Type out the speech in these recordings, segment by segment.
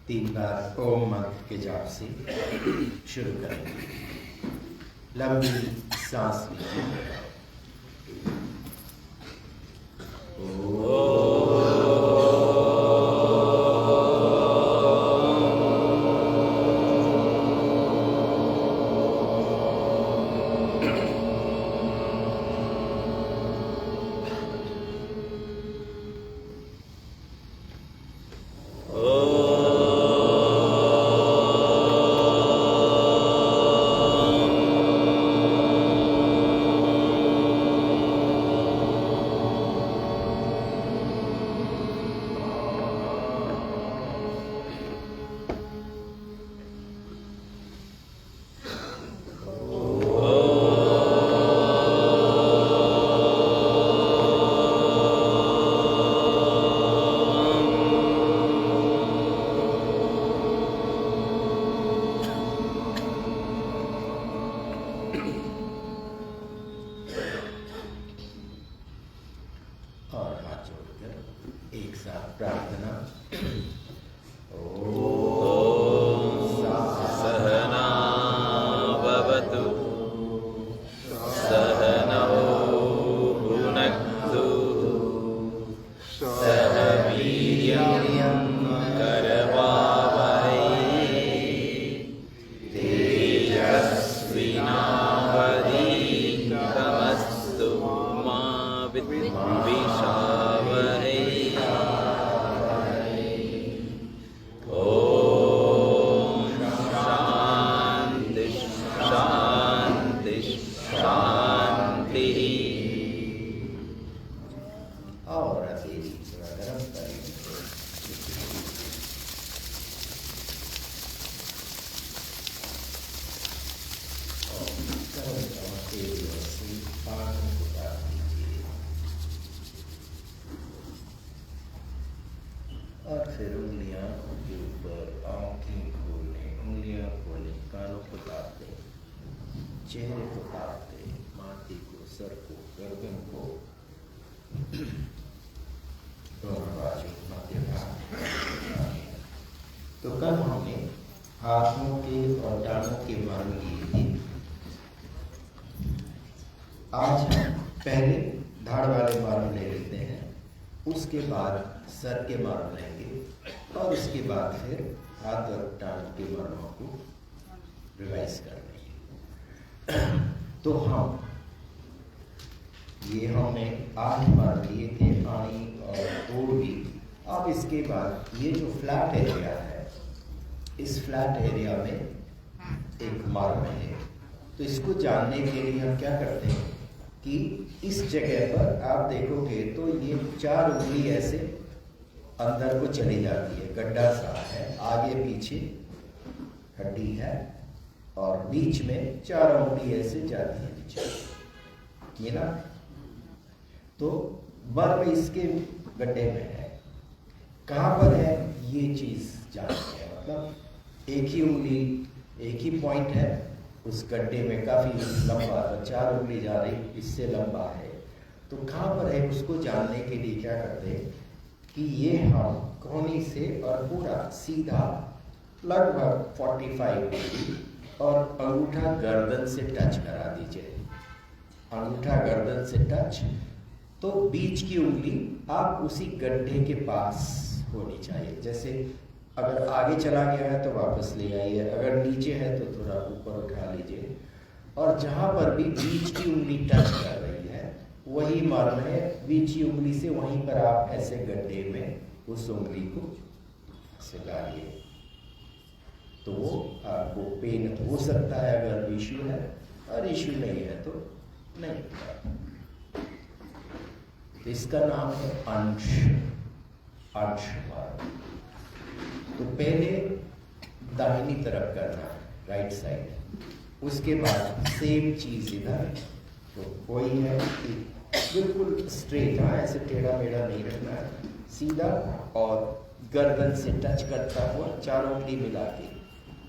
3 बार ओम मंत्र के जाप से शुरू करेंगे। लंबी सांस लीजिए। और फिर उंगलियां के ऊपर, आंखें खोलें, उंगलियां खोलें, कानों को ताप दें, चेहरे को ताप दें, माथे को, सर को, गर्दन को, दोनों बाजू, मध्य भाग। तो कल हमने हाथों के और टांगों के मर्म लिए थे। आज हम पहले धाड़ वाले मर्म ले लेते हैं, उसके बाद सर के मर्म लेंगे और उसके बाद फिर हाथ और टांग के मर्मों को रिवाइज कर लेंगे। तो हमने 8 मर्म लिए थे, आनी और तोड़ भी। अब इसके बाद ये जो फ्लैट एरिया है, इस फ्लैट एरिया में एक मर्म है। तो इसको जानने के लिए हम क्या करते हैं कि इस जगह पर आप देखोगे तो ये 4 उंगली ऐसे अंदर को चली जाती है, गड्ढा सा है, आगे पीछे हड्डी है और बीच में 4 उंगली ऐसे जाती है नीचे, ये ना। तो मर्म इसके गड्ढे में है। कहाँ पर है ये चीज जानते हैं, मतलब एक ही उंगली, एक ही पॉइंट है उस गड्ढे में, काफी लंबा, 4 उंगली जा रही, इससे लंबा है। तो कहाँ पर है उसको जानने के लिए क्या करते हैं कि ये हम कोहनी से और पूरा सीधा लगभग 45 डिग्री और अंगूठा गर्दन से टच करा दीजिए। अंगूठा गर्दन से टच, तो बीच की उंगली आप उसी गड्ढे के पास होनी चाहिए। जैसे अगर आगे चला गया है तो वापस ले आइए, अगर नीचे है तो थोड़ा ऊपर उठा लीजिए, और जहाँ पर भी बीच की उंगली टच कर रही है वही मर्म है। बीच की उंगली से वहीं पर आप ऐसे गड्ढे में उस उंगली को लगाइए, तो वो आपको पेन हो सकता है अगर इश्यू है, और इश्यू नहीं है तो नहीं होगा। तो इसका नाम है अंश मर्म। तो पहले दाहिनी तरफ करना है, राइट साइड, उसके बाद सेम चीज इधर। तो कोई है कि बिल्कुल स्ट्रेट, हाँ ऐसे टेढ़ा मेढ़ा नहीं रखना है, सीधा और गर्दन से टच करता हुआ 4 उंगली मिला के,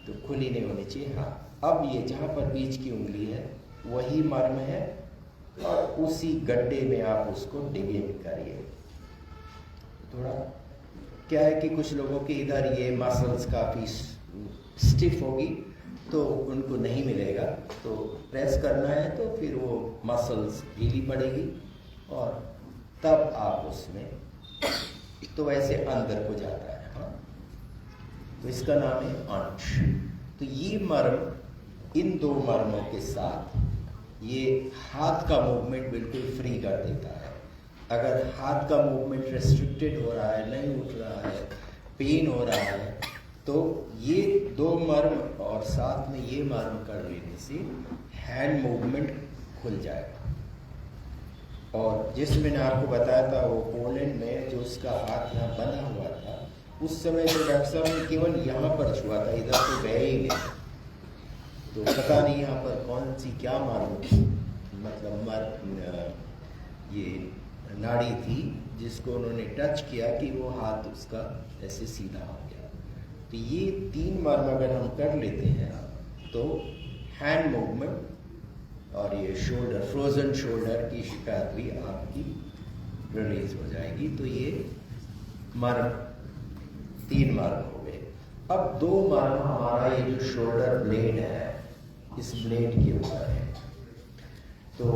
तो खुली नहीं होनी चाहिए। हाँ, अब ये जहाँ पर बीच की उंगली है वही मर्म है और उसी गड्ढे में आप उसको डिग इन करिए। थोड़ा क्या है कि कुछ लोगों के इधर ये मसल्स काफ़ी स्टिफ होगी तो उनको नहीं मिलेगा, तो प्रेस करना है तो फिर वो मसल्स ढीली पड़ेगी और तब आप उसमें तो वैसे अंदर को जाता है। हाँ, तो इसका नाम है अंश। तो ये मर्म, इन दो मर्मों के साथ ये हाथ का मूवमेंट बिल्कुल फ्री कर देता है। अगर हाथ का मूवमेंट रेस्ट्रिक्टेड हो रहा है, नहीं उठ रहा है, पेन हो रहा है, तो ये दो मर्म और साथ में ये मर्म कर लेने से हैंड मूवमेंट खुल जाएगा। और जिस मैंने आपको बताया था वो पोलैंड में जो उसका हाथ यहाँ बना हुआ था, उस समय तो डॉक्टर साहब ने केवल यहाँ पर छुआ था, इधर तो गए ही नहीं। तो पता नहीं यहाँ पर कौन सी क्या ये नाड़ी थी जिसको उन्होंने टच किया कि वो हाथ उसका ऐसे सीधा हो गया। तो ये 3 मर्म अगर हम कर लेते हैं तो हैंड मूवमेंट और ये शोल्डर, फ्रोजन शोल्डर की शिकायत भी आपकी रिलीज हो जाएगी। तो ये मर्म 3 मर्म हो गए। अब 2 मर्म हमारा ये जो शोल्डर ब्लेड है, इस ब्लेड के ऊपर है। तो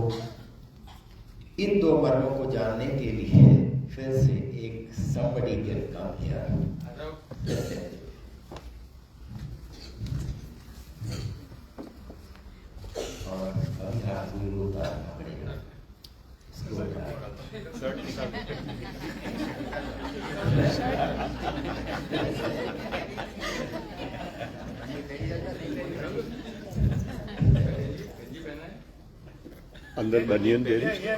इन 2 मर्मों को जानने के लिए फिर से एक somebody will come here। और अभी आपको ये उतारना पड़ेगा, इसको अंदर बनियन दे रही છે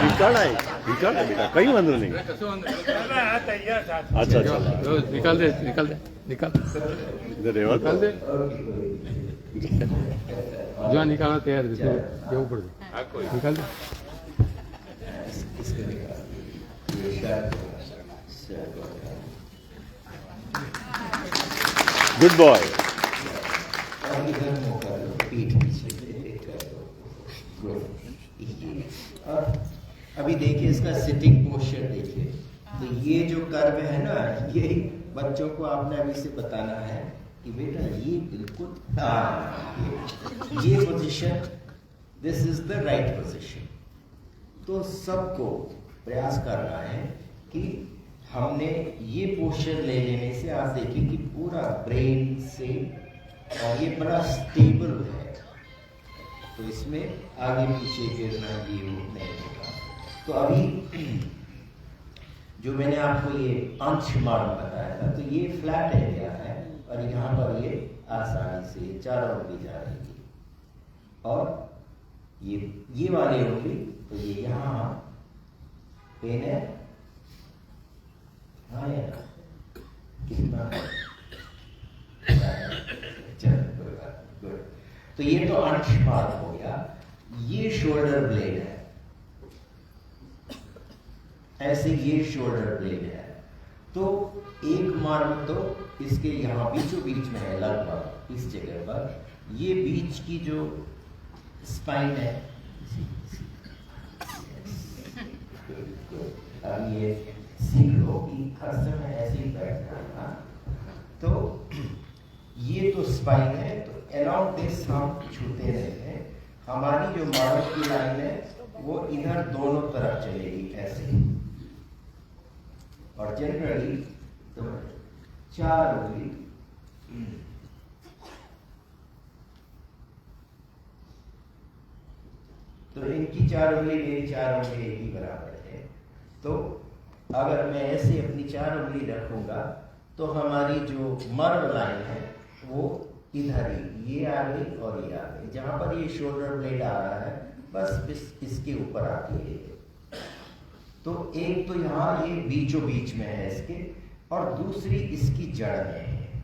निकाला है बेटा, कहीं वांधो नहीं। अच्छा निकाल दे इधर रेवा निकाल दे जो निकालना तैयार है, ये ऊपर निकाल दे। Good boy. और अभी देखिए इसका सिटिंग पोस्चर देखिए। तो ये जो कर्व है ना, ये बच्चों को आपने अभी से बताना है कि बेटा ये बिल्कुल ये position, this is the right position. तो सबको प्रयास करना है कि हमने ये पोस्चर ले लेने से आप देखिए कि पूरा ब्रेन से और ये बड़ा स्टेबल है, तो इसमें आगे पीछे गिरना ये नहीं होगा। तो अभी जो मैंने आपको ये अंश मर्म बताया था, तो ये फ्लैट एरिया है और यहाँ पर ये आसानी से चारों उंगली जा रही है। और ये वाली उंगली, तो ये यहाँ पेन है, हाँ या ना, कितना गुड। तो ये तो अंश मर्म हो गया। ये शोल्डर ब्लेड है, ऐसे ये शोल्डर ब्लेड है। तो एक मर्म तो इसके यहाँ बीचों बीच में है, लगभग इस जगह पर। ये बीच की जो स्पाइन है, अब ये सीख लो कि हर समय ऐसे ही बैठना। तो ये तो स्पाइन है, तो अराउंड दिस हम छूते रहते हैं। हमारी जो मर्म की लाइन है वो इधर दोनों तरफ चलेगी ऐसे, और जनरली तो 4 उंगली तो इनकी 4 उंगली, मेरी 4 उंगली एक ही बराबर है। तो अगर मैं ऐसे अपनी 4 उंगली रखूंगा तो हमारी जो मर्म लाइन है वो इधर ही, ये आ गई और ये आ गई। जहां पर ये शोल्डर ब्लेड आ रहा है बस इसके ऊपर आती है। तो एक तो यहाँ ये बीचों बीच में है इसके, और दूसरी इसकी जड़ में है।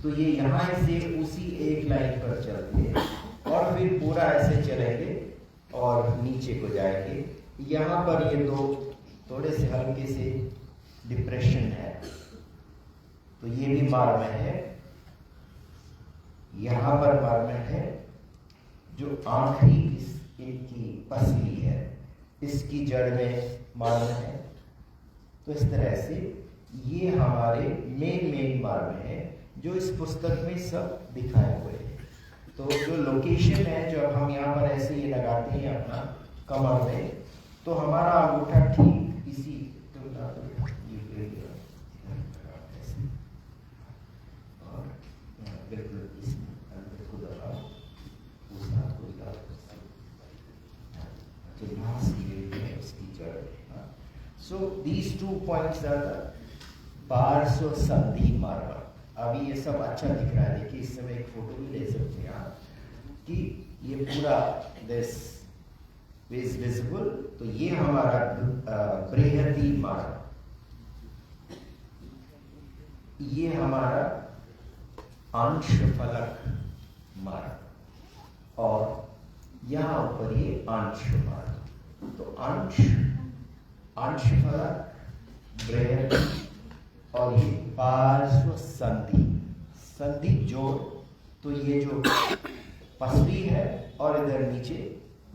तो ये यहाँ से उसी एक लाइन पर चलते हैं और फिर पूरा ऐसे चलेंगे और नीचे को जाएंगे। यहाँ पर ये दो थोड़े से हल्के से डिप्रेशन है, तो ये भी मर्म है। यहाँ पर मर्म है, जो आखिरी इनकी पसली है, इसकी जड़ में मर्म है, तो इस तरह से ये हमारे मेन मार्ग हैं जो इस पुस्तक में सब दिखाए हुए हैं। तो जो लोकेशन है, जब हम यहाँ पर ऐसे ये लगाते हैं अपना कमर में, तो हमारा अंगूठा ठीक इसी बिल्कुल इस अंदर को दबाओ, उस हाथ को निकालो, तो यहाँ से ये इसकी जड़। So these 2 points are the पार्श्व संधि मार्ग। अभी ये सब अच्छा दिख रहा है, देखिए इस समय एक फोटो भी ले सकते हैं आप कि ये पूरा दिस इज विजिबल। तो ये हमारा बृहति मार्ग, ये हमारा अंश फलक मार्ग, और यहाँ ऊपर ये अंश मार्ग। तो अंश फलक, बृहति और ये पार्श्व संधि जोड़। तो ये जो पसली है और इधर नीचे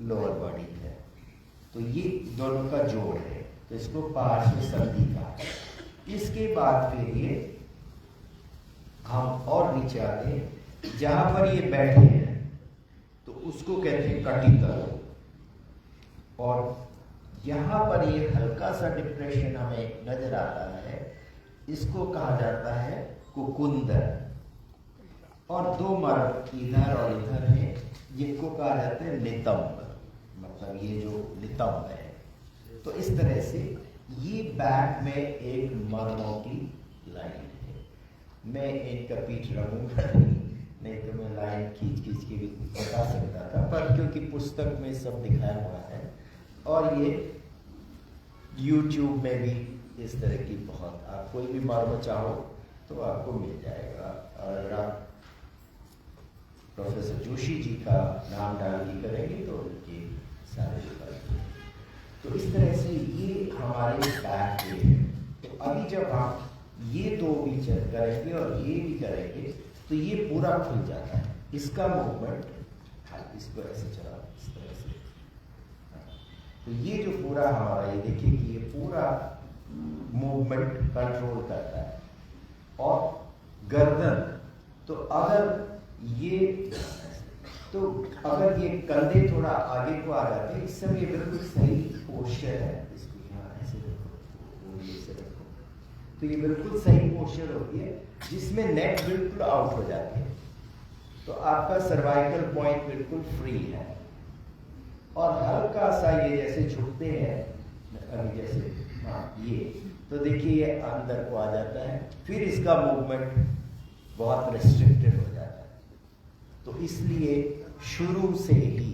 लोअर बॉडी है, तो ये दोनों का जोड़ है, तो इसको पार्श्व संधि कहा है। इसके बाद फिर ये हम और नीचे आते हैं, जहां पर ये बैठे हैं तो उसको कहते हैं कटितल, और यहां पर ये हल्का सा डिप्रेशन हमें नजर आता है, इसको कहा जाता है कुकुंदर। और 2 मार्ग इधर और इधर है, जिनको कहा जाता है नितंब, मतलब ये जो नितंब है। तो इस तरह से ये बैक में एक मर्मों की लाइन है। मैं इनका पीठ रखूंगा नहीं तो मैं लाइन खींच के भी बता सकता था, पर क्योंकि पुस्तक में सब दिखाया हुआ है, और ये YouTube में भी इस तरह की बहुत, आप कोई भी मर्म चाहो तो आपको मिल जाएगा। और अगर आप प्रोफेसर जोशी जी का नाम डाल के करेंगे तो उनके सारे विकल्प हैं। तो इस तरह से ये हमारे बैक पे है। तो अभी जब हम ये 2 भी चेक करेंगे और ये भी करेंगे तो ये पूरा खुल जाता है। इसका मूवमेंट, इसको ऐसे चलाओ इस तरह से, तो ये जो पूरा हमारा, ये देखिए कि ये पूरा मूवमेंट कंट्रोल करता है। और गर्दन, तो अगर ये कंधे थोड़ा आगे को आ जाते हैं, इस समय ये बिल्कुल सही पोस्चर है। इसको यहाँ ऐसे रखो, ऐसे रखो, तो ये बिल्कुल सही पोस्चर होती है, जिसमें नेक बिल्कुल आउट हो जाती है। तो आपका सर्वाइकल पॉइंट बिल्कुल फ्री है। और हल्का सा ये जैसे झुकते हैं, अभी जैसे ये, तो देखिए ये अंदर को आ जाता है, फिर इसका मूवमेंट बहुत रेस्ट्रिक्टेड हो जाता है। तो इसलिए शुरू से ही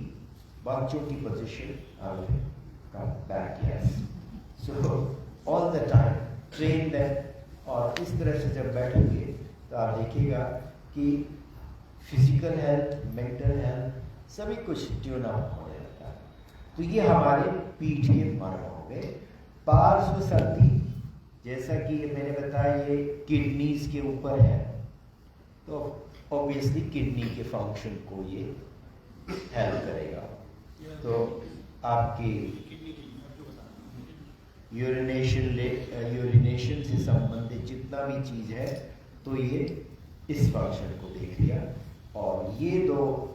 बच्चों की position back, yes, so all the time train that. और इस तरह से जब बैठेंगे तो आप देखिएगा कि फिजिकल हेल्थ, मेंटल हेल्थ सभी कुछ ट्यून अप होने लगता है। तो ये हमारे पीठ के मर्म हो गए। पार्श्व संधि, जैसा कि मैंने बताया, ये किडनीज के ऊपर है, तो ऑब्वियसली किडनी के फंक्शन को ये हेल्प करेगा। तो आपकी यूरिनेशन से संबंधित जितना भी चीज है, तो ये इस फंक्शन को देख लिया। और ये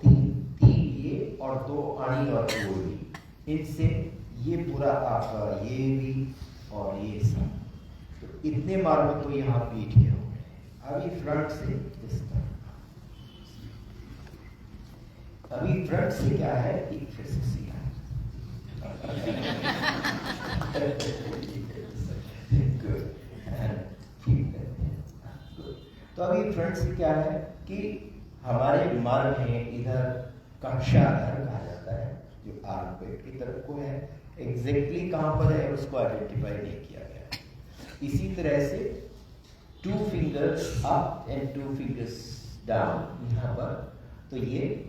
3 ये और 2 अणी और कोड़ी, इनसे ये पूरा आपका ये भी और ये सब, तो इतने मार्ग तो यहाँ पीठ के हो गए। अभी फ्रंट से इस तरह, अभी फ्रंट से क्या है, एक फिर से सीधा तो अभी फ्रंट से क्या है कि हमारे मार्ग हैं, इधर कक्षाधर कहा जाता है, जो आर्मपेट की तरफ को है। एग्जैक्टली कहां पर है उसको आइडेंटिफाई नहीं किया गया। इसी तरह से 2 fingers up and 2 fingers down यहाँ पर, तो ये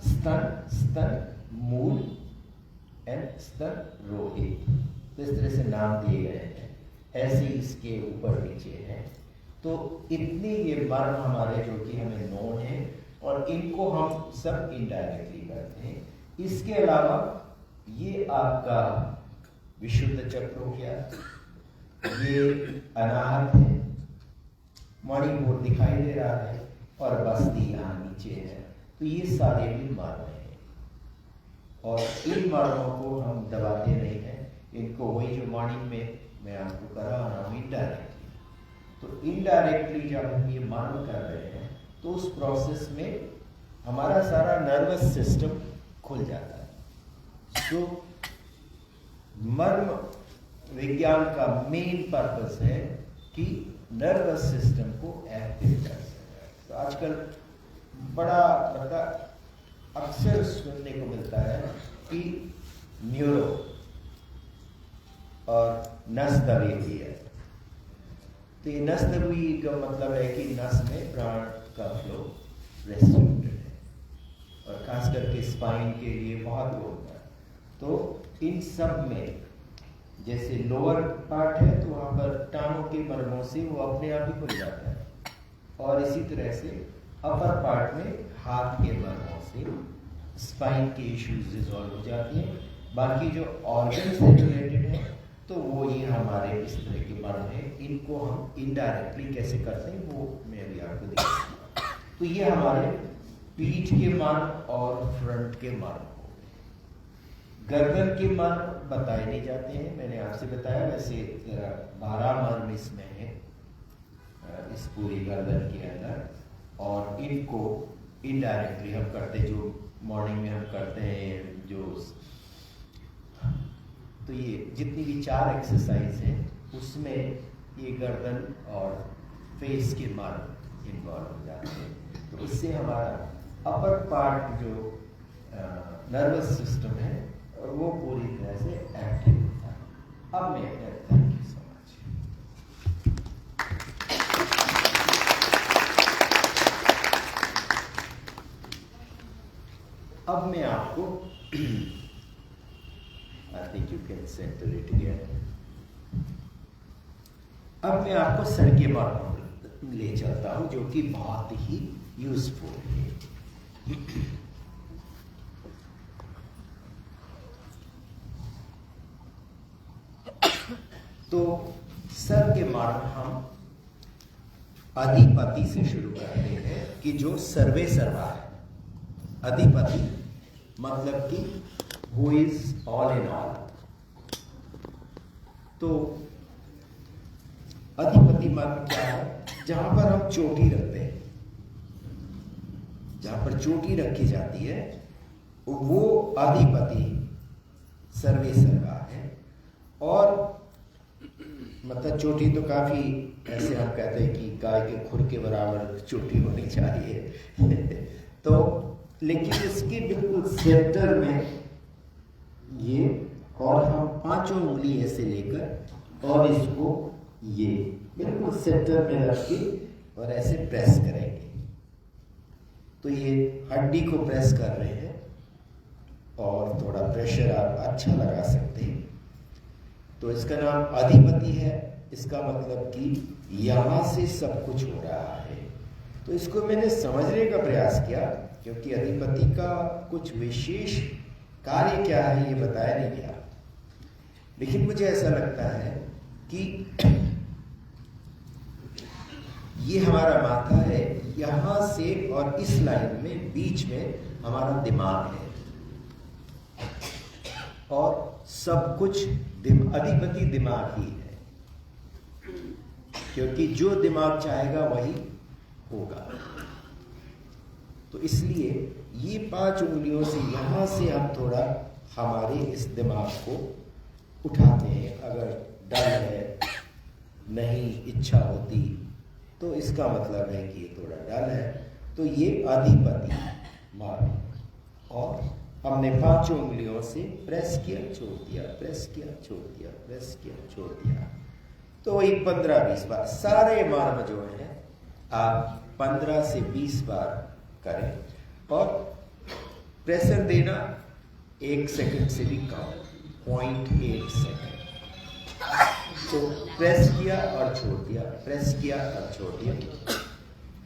स्तन मूल एंड स्तन रोहित, तो इस तरह से नाम दिए गए हैं। ऐसे इसके ऊपर नीचे हैं। तो इतने ये मर्म हमारे जो कि हमें नोन है, और इनको हम सब इनडायरेक्टली करते हैं। इसके अलावा ये आपका विशुद्ध चक्र हो गया, ये अनाहत है, मणिपुर दिखाई दे रहा है और बस्ती यहाँ नीचे है। तो ये सारे भी मर्म हैं और इन मर्मों को हम दबाते नहीं हैं, इनको वही जो मॉर्निंग में मैं आपको करा रहा हूँ इनडायरेक्टली। तो इनडायरेक्टली जब हम ये मर्म कर रहे हैं तो उस प्रोसेस में हमारा सारा नर्वस सिस्टम खुल जाता है। तो मर्म विज्ञान का मेन पर्पस है कि नर्वस सिस्टम को एक्टिव कर सके। तो आजकल बड़ा मतलब अक्सर सुनने को मिलता है कि न्यूरो और नस दबी हुई है। तो ये नस दबी हुई का मतलब है कि नस में प्राण का फ्लो रेस्ट्रिक्टेड है और खास करके स्पाइन के लिए बहुत वो होता है। तो इन सब में जैसे लोअर पार्ट है तो वहाँ पर टांगों के मर्मों से वो अपने आप ही खुल जाता है और इसी तरह से अपर पार्ट में हाथ के मर्मों से स्पाइन के इश्यूज रिजॉल्व हो जाती हैं। बाकी जो ऑर्गन से रिलेटेड है तो वो ये हमारे इस तरह के मर्म है, इनको हम इनडायरेक्टली कैसे करते हैं वो मैं भी आपको दिखाऊंगा। तो ये हमारे पीठ के मर्म और फ्रंट के मर्म हो गए। गर्दन के मर्म बताए नहीं जाते हैं, मैंने आपसे बताया, वैसे 12 मर्म इसमें है इस पूरी गर्दन के अंदर और इनको इनडायरेक्टली हम करते, जो मॉर्निंग में हम करते हैं जो, तो ये जितनी भी 4 एक्सरसाइज हैं उसमें ये गर्दन और फेस के मर्म इन्वॉल्व हो जाते हैं। तो इससे हमारा अपर पार्ट जो नर्वस सिस्टम है वो पूरी तरह से एक्टिव होता है। अब मैं थैंक यू सो मच। अब मैं आपको I think you can center it again. अब मैं आपको सर के मर्म ले चलता हूं जो कि बहुत ही यूजफुल है। तो सर के मर्म हम अधिपति से शुरू करते हैं कि जो सर्वे सर्वा है। अधिपति मतलब कि who is all in all। तो अधिपति मर्म क्या है? जहां पर हम चोटी रखते हैं, जहां पर चोटी रखी जाती है वो अधिपति सर्वे सर्वा है। और मतलब चोटी तो काफी ऐसे हम कहते हैं कि गाय के खुर के बराबर चोटी होनी चाहिए तो लेकिन इसके बिल्कुल सेंटर में ये, और हम 5 उंगली ऐसे लेकर और इसको ये बिल्कुल सेंटर में रख के और ऐसे प्रेस करेंगे। तो ये हड्डी को प्रेस कर रहे हैं और थोड़ा प्रेशर आप अच्छा लगा सकते हैं। तो इसका नाम अधिपति है। इसका मतलब कि यहां से सब कुछ हो रहा है। तो इसको मैंने समझने का प्रयास किया क्योंकि अधिपति का कुछ विशेष कार्य क्या है ये बताया नहीं गया, लेकिन मुझे ऐसा लगता है कि ये हमारा माथा है, यहां से और इस लाइन में बीच में हमारा दिमाग है और सब कुछ अधिपति दिमाग ही है, क्योंकि जो दिमाग चाहेगा वही होगा। तो इसलिए ये 5 उंगलियों से यहां से हम थोड़ा हमारे इस दिमाग को उठाते हैं। अगर डर है, नहीं इच्छा होती, तो इसका मतलब है कि ये थोड़ा डर है। तो ये अधिपति मार्ग, और हमने 5 उंगलियों से प्रेस किया, छोड़ दिया, प्रेस किया, छोड़ दिया, प्रेस किया, छोड़ दिया। तो वही 15-20 बार सारे मर्म जो है आप 15 से 20 बार करें। और प्रेशर देना 1 सेकंड से भी कम, 0.8 सेकंड। तो प्रेस किया और छोड़ दिया, प्रेस किया और छोड़ दिया।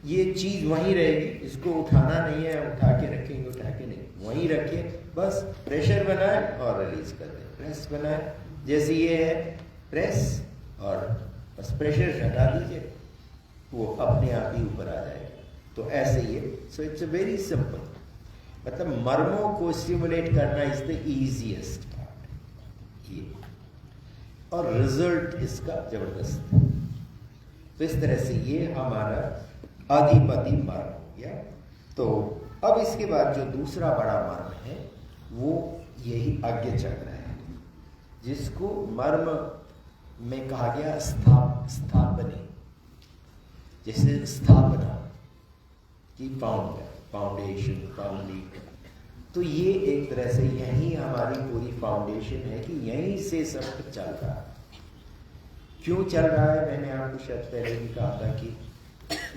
ये चीज वहीं रहेगी, इसको उठाना नहीं है, उठा के रखेंगे, उठा के नहीं, वहीं रखिए, बस प्रेशर बनाए और रिलीज कर दें, प्रेस बनाए जैसे ये है प्रेस, और बस प्रेशर हटा दीजिए, वो अपने आप ही ऊपर आ जाएगा। तो ऐसे ये, so it's a very simple, मतलब मर्मों को स्टिमुलेट करना इज द इजीएस्ट पार्ट ये, और रिजल्ट इसका जबरदस्त है। तो इस तरह से ये हमारा अधिपति मर्म हो गया। तो अब इसके बाद जो दूसरा बड़ा मर्म है वो यही आज्ञा चक्र है, जिसको मर्म में कहा गया स्थापने, जैसे स्थापना की फाउंडेशन, तो ये एक तरह से यही हमारी पूरी फाउंडेशन है कि यहीं से सब कुछ चल रहा है। क्यों चल रहा है, मैंने आपको शायद पहले भी कहा था कि,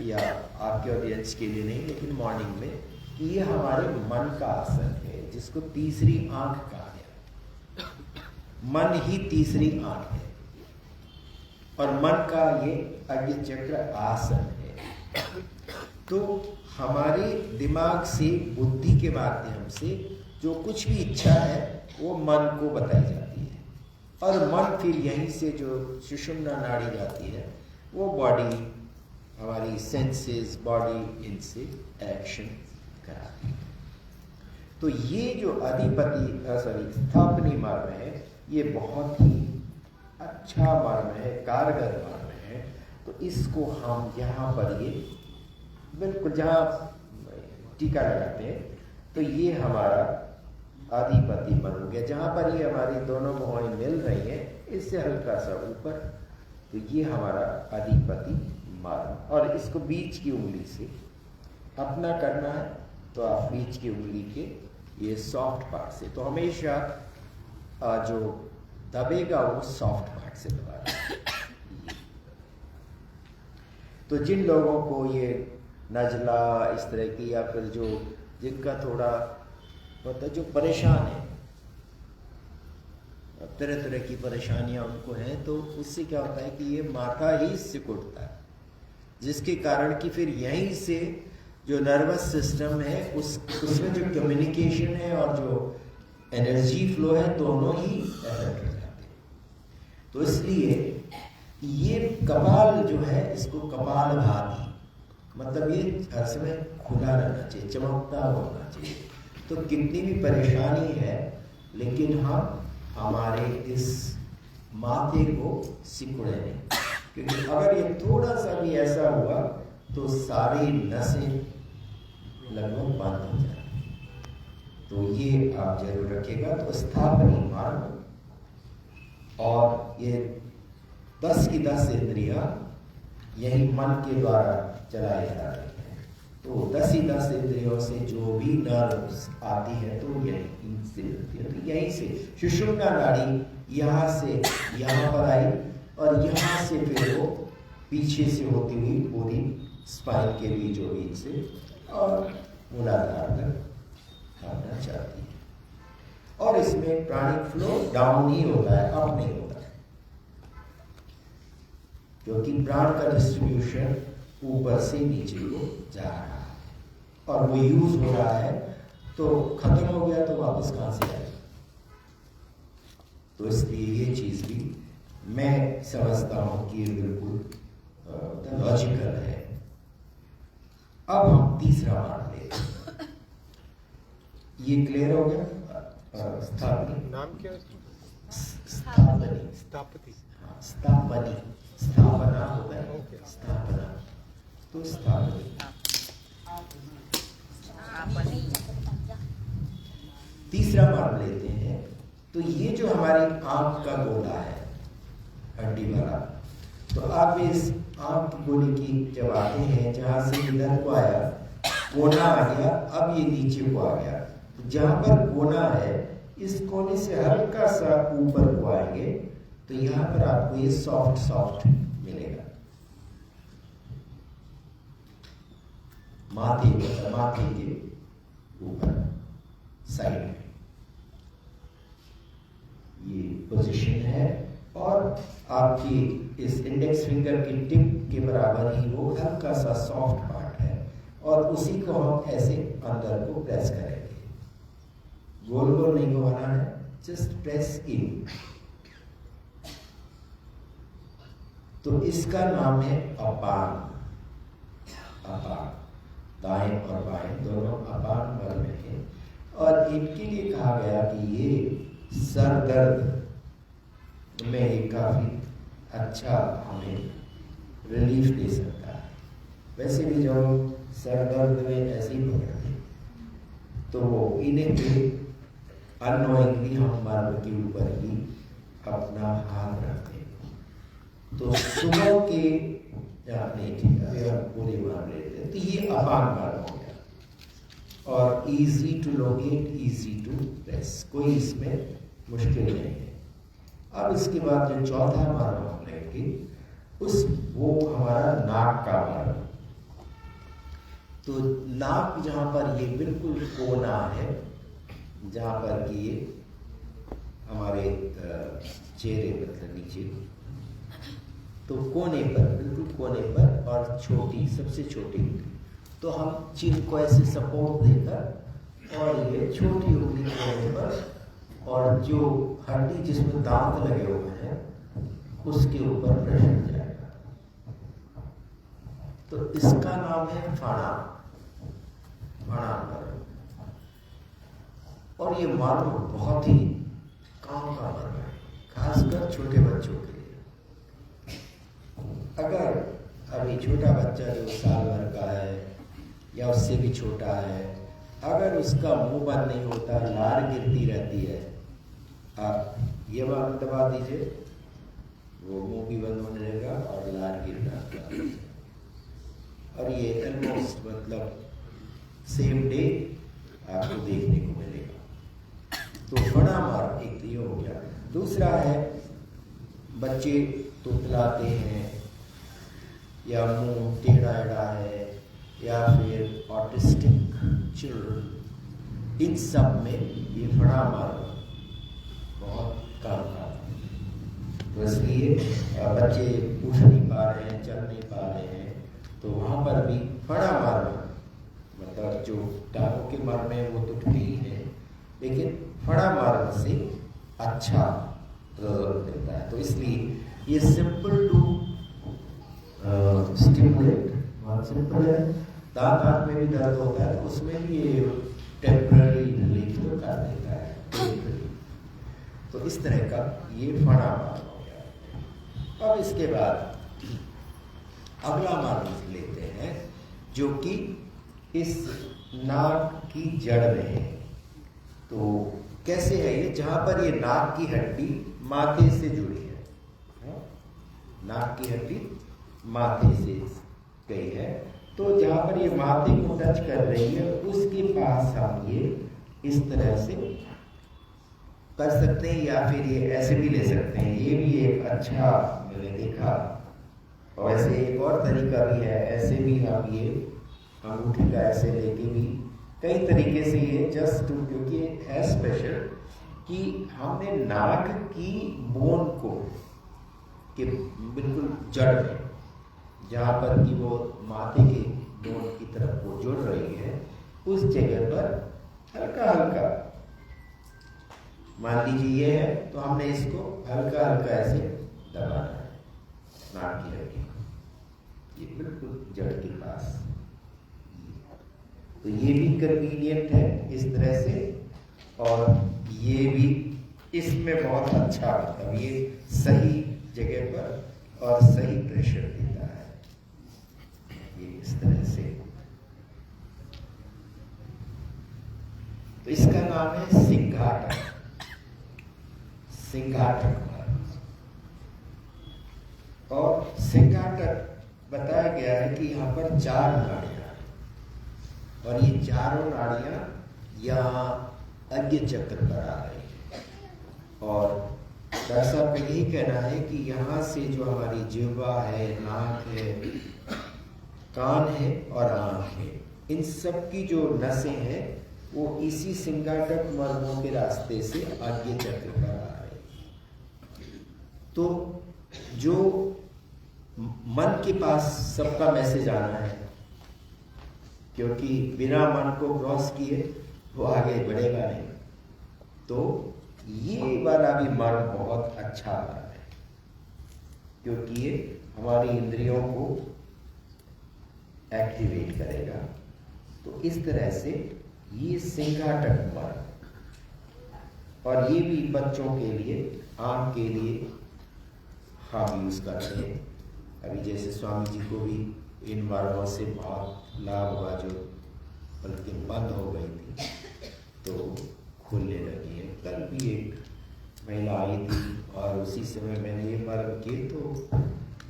या आपके ऑडियंस के लिए नहीं, लेकिन मॉर्निंग में, कि ये हमारे मन का आसन है, जिसको तीसरी आंख कहा गया। मन ही तीसरी आंख है, और मन का ये आज्ञा चक्र आसन है। तो हमारे दिमाग से, बुद्धि के माध्यम से जो कुछ भी इच्छा है वो मन को बताई जाती है, और मन फिर यहीं से जो सुषुम्ना नाड़ी जाती है वो बॉडी, हमारी सेंसेस, बॉडी इनसे एक्शन कराती है। तो ये जो स्थापनी मर्म है, ये बहुत ही अच्छा मर्म है, कारगर मर्म है। तो इसको हम यहाँ पर ये बिल्कुल जहाँ टीका लगाते हैं, तो ये हमारा अधिपति मर्म हो गया। जहाँ पर ये हमारी दोनों भुजाएं मिल रही हैं, इससे हल्का सा ऊपर, तो ये हमारा अधिपति मर्म। और इसको बीच की उंगली से अपना करना है, तो आप बीच की उंगली के ये सॉफ्ट पार्ट से, तो हमेशा जो दबेगा वो सॉफ्ट पार्ट से दबाएगा। तो जिन लोगों को ये नजला इस तरह की, या फिर जो जिनका थोड़ा मतलब जो परेशान है, तरह तरह की परेशानियां उनको हैं, तो उससे क्या होता है कि ये माथा ही सिकुड़ता है, जिसके कारण कि फिर यहीं से जो नर्वस सिस्टम है उसमें जो कम्युनिकेशन है और जो एनर्जी फ्लो है, दोनों ही अफेक्ट हो जाते हैं। तो इसलिए ये कपाल जो है, इसको कपाल भाती, मतलब ये हर समय खुला रहना चाहिए, चमकता होना चाहिए। तो कितनी भी परेशानी है, लेकिन हम हमारे इस माथे को सिकुड़े नहीं, क्योंकि अगर ये थोड़ा सा भी ऐसा हुआ तो सारी नसें लगभग बंद हो जाए। तो ये आप जरूर रखिएगा। तो स्थापनी मर्म, और ये 10 की 10 इंद्रियां यही मन के द्वारा चलाए जा रहे हैं। तो 10 ही 10 इंद्रियों से जो भी नर्व्स आती है, तो यहीं से तो यहीं से सुषुम्ना नाड़ी यहाँ से यहाँ पर आई, और यहाँ से फिर वो पीछे से होती हुई पूरी स्पाइन के बीचों बीच से और मूलाधार तक आना चाहती है। और इसमें प्राणिक फ्लो डाउन ही होता है, अप नहीं होता है, क्योंकि प्राण का डिस्ट्रीब्यूशन ऊपर से नीचे को जा रहा है, और वो यूज हो रहा है। तो खत्म हो गया तो वापस कहां से आएगा? तो इसलिए ये चीज भी मैं समझता हूं कि बिल्कुल लॉजिकल है। अब हम तीसरा मान लेते हैं। ये क्लियर हो गया? स्थापनी नाम क्या है? स्थापनी, स्थापति। स्थापनी, स्थापना होता है, स्थापना, तो स्थापनी। तीसरा मान लेते हैं। तो ये जो हमारी आंख का गोला है, हड्डी वाला, तो आप इस आंख की गोले की जब आते हैं, जहां से इधर को आया, कोना आ गया, अब ये नीचे को आ गया, तो जहां पर कोना है, इस कोने से हल्का सा ऊपर को आएंगे, तो यहां पर आपको ये सॉफ्ट सॉफ्ट मिलेगा। माथे के ऊपर साइड में ये पोजीशन है, और आपकी इस इंडेक्स फिंगर की टिप के बराबर ही वो हल्का सा सॉफ्ट पार्ट है, और उसी को हम ऐसे अंदर को प्रेस करेंगे। गोल गोल नहीं घुमाना है, जस्ट प्रेस इन, तो इसका नाम है अपान। अपान, दाएं और बाएं दोनों अपान मर्म है, और इनके लिए कहा गया कि ये सर दर्द में ये काफी अच्छा हमें रिलीफ दे सकता है। वैसे भी जो सर दर्द में ऐसे ही पकड़ते तो इन्हें के अनोइंगली हम मर्म के ऊपर ही अपना हाथ रखते हैं। तो सुबह के नहीं ठीक है, पूरे मान लेते हैं, तो ये अपान मर्म हो गया और easy to locate, easy to press, कोई इसमें मुश्किल नहीं है। अब इसके बाद जो चौथा मर्म हम लेंगे वो हमारा नाक का मर्म। तो नाक जहां पर ये बिल्कुल कोना है, जहां पर कि ये हमारे चेहरे मतलब नीचे, तो कोने पर, बिल्कुल कोने पर और छोटी, सबसे छोटी, तो हम चिन को ऐसे सपोर्ट देकर और ये छोटी उंगली कोने पर, और जो हड्डी जिसमें दांत लगे हुए हैं उसके ऊपर प्रेशर जाएगा। तो इसका नाम है फणा, फणा मर्म। और ये मर्म बहुत ही काम का मर्म है, खासकर छोटे बच्चों के लिए। अगर अभी छोटा बच्चा जो साल भर का है या उससे भी छोटा है, अगर उसका मुंह बंद नहीं होता, लार गिरती रहती है, आप ये बात दबा दीजिए, वो मुंह भी बंद होने लगेगा और लार गिरना, और ये ऑलमोस्ट मतलब सेम डे आपको देखने को मिलेगा। तो फणा मर्म एक ये हो गया। दूसरा है बच्चे तुतलाते हैं या मुंह टेढ़ा एढ़ा है या फिर ऑटिस्टिक चिल्ड्रन, इन सब में ये फणा मर्म बहुत काम का। तो इसलिए बच्चे उठ नहीं पा रहे हैं, चल नहीं पा रहे हैं, तो वहां पर भी फणा मर्म, मतलब जो टांगों के मर्म है वो तो टूटी ही है, लेकिन फणा मर्म से अच्छा रिजल्ट मिलता है। तो इसलिए ये सिंपल टू स्टिमुलेट, बहुत सिंपल है। दांत में भी दर्द होता है तो उसमें भी ये टेम्पररी रिलीफ तो कर देता है। तो इस तरह का ये फणा मर्म हो गया। अब इसके बाद अगला मर्म लेते हैं जो कि इस नाक की जड़ में है। तो कैसे है ये, जहां पर ये नाक की हड्डी माथे से जुड़ी है, नाक की हड्डी माथे से गई है, तो जहां पर ये माथे को टच कर रही है उसके पास हम ये इस तरह से कर सकते हैं, या फिर ये ऐसे भी ले सकते हैं। ये भी एक अच्छा मैंने देखा, और ऐसे एक और तरीका भी है, ऐसे भी हम ये अंगूठी का ऐसे लेके भी कई तरीके से ये जस्ट, क्योंकि है स्पेशल कि हमने नाक की बोन को के बिल्कुल जड़ में, जहाँ पर कि वो माथे के बोन की तरफ वो जुड़ रही है, उस जगह पर हल्का हल्का, मान लीजिए ये है तो हमने इसको हल्का हल्का ऐसे दबाना है नाक की हड्डी, ये बिल्कुल जड़ के पास। तो ये भी कन्वीनियंट है इस तरह से, और ये भी इसमें बहुत अच्छा, मतलब ये सही जगह पर और सही प्रेशर देता है, ये इस तरह से। तो इसका नाम है सिंघाटक, सिंघाटक मर्म। और सिंघाटक बताया गया है कि यहाँ पर 4 नाड़ियां, और ये चारों नाड़ियां यहाँ आज्ञा चक्र पर आ रही है। और डॉक्टर साहब का यही कहना है कि यहाँ से जो हमारी जिह्वा है, नाक है, कान है और आंख है, इन सब की जो नसें हैं वो इसी सिंघाटक मर्मों के रास्ते से आज्ञा चक्र पर आ रही है। तो जो मन के पास सबका मैसेज आना है, क्योंकि बिना मन को क्रॉस किए वो आगे बढ़ेगा नहीं। तो ये वाला भी मर्म बहुत अच्छा मर्म है, क्योंकि ये हमारी इंद्रियों को एक्टिवेट करेगा। तो इस तरह से ये सिंघाटक मर्म, और ये भी बच्चों के लिए, आंख के लिए हम यूज करते हैं। अभी जैसे स्वामी जी को भी इन मर्मों से बहुत लाभ हुआ, जो बल्कि बंद हो गई थी तो खुलने लगी है। कल भी एक महिला आई थी और उसी समय मैंने ये मर्म किए तो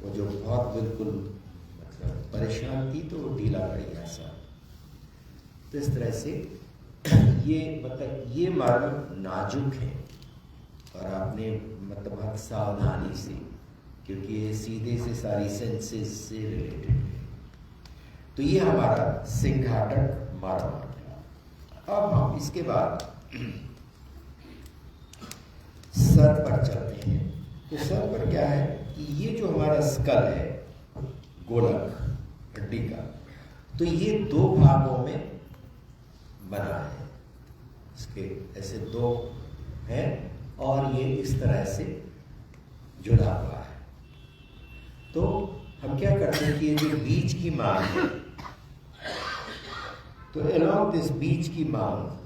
वो जो बहुत बिल्कुल मतलब परेशान थी तो ढीला पड़ गया सा। तो इस तरह से ये मतलब ये मर्म नाजुक है और आपने मतलब बहुत सावधानी से, क्योंकि ये सीधे से सारी सेंसेस से रिलेटेड है। तो ये हमारा सिंघाटक मर्म आ गया। अब हम इसके बाद सर पर चलते हैं। तो सर पर क्या है कि ये जो हमारा स्कल है, गोलक हड्डी का, तो ये दो भागों में बना है। इसके ऐसे दो हैं और ये इस तरह से जुड़ा हुआ है। तो हम क्या करते हैं कि ये जो बीच की मांग है, तो अलोंग दिस बीच की मांग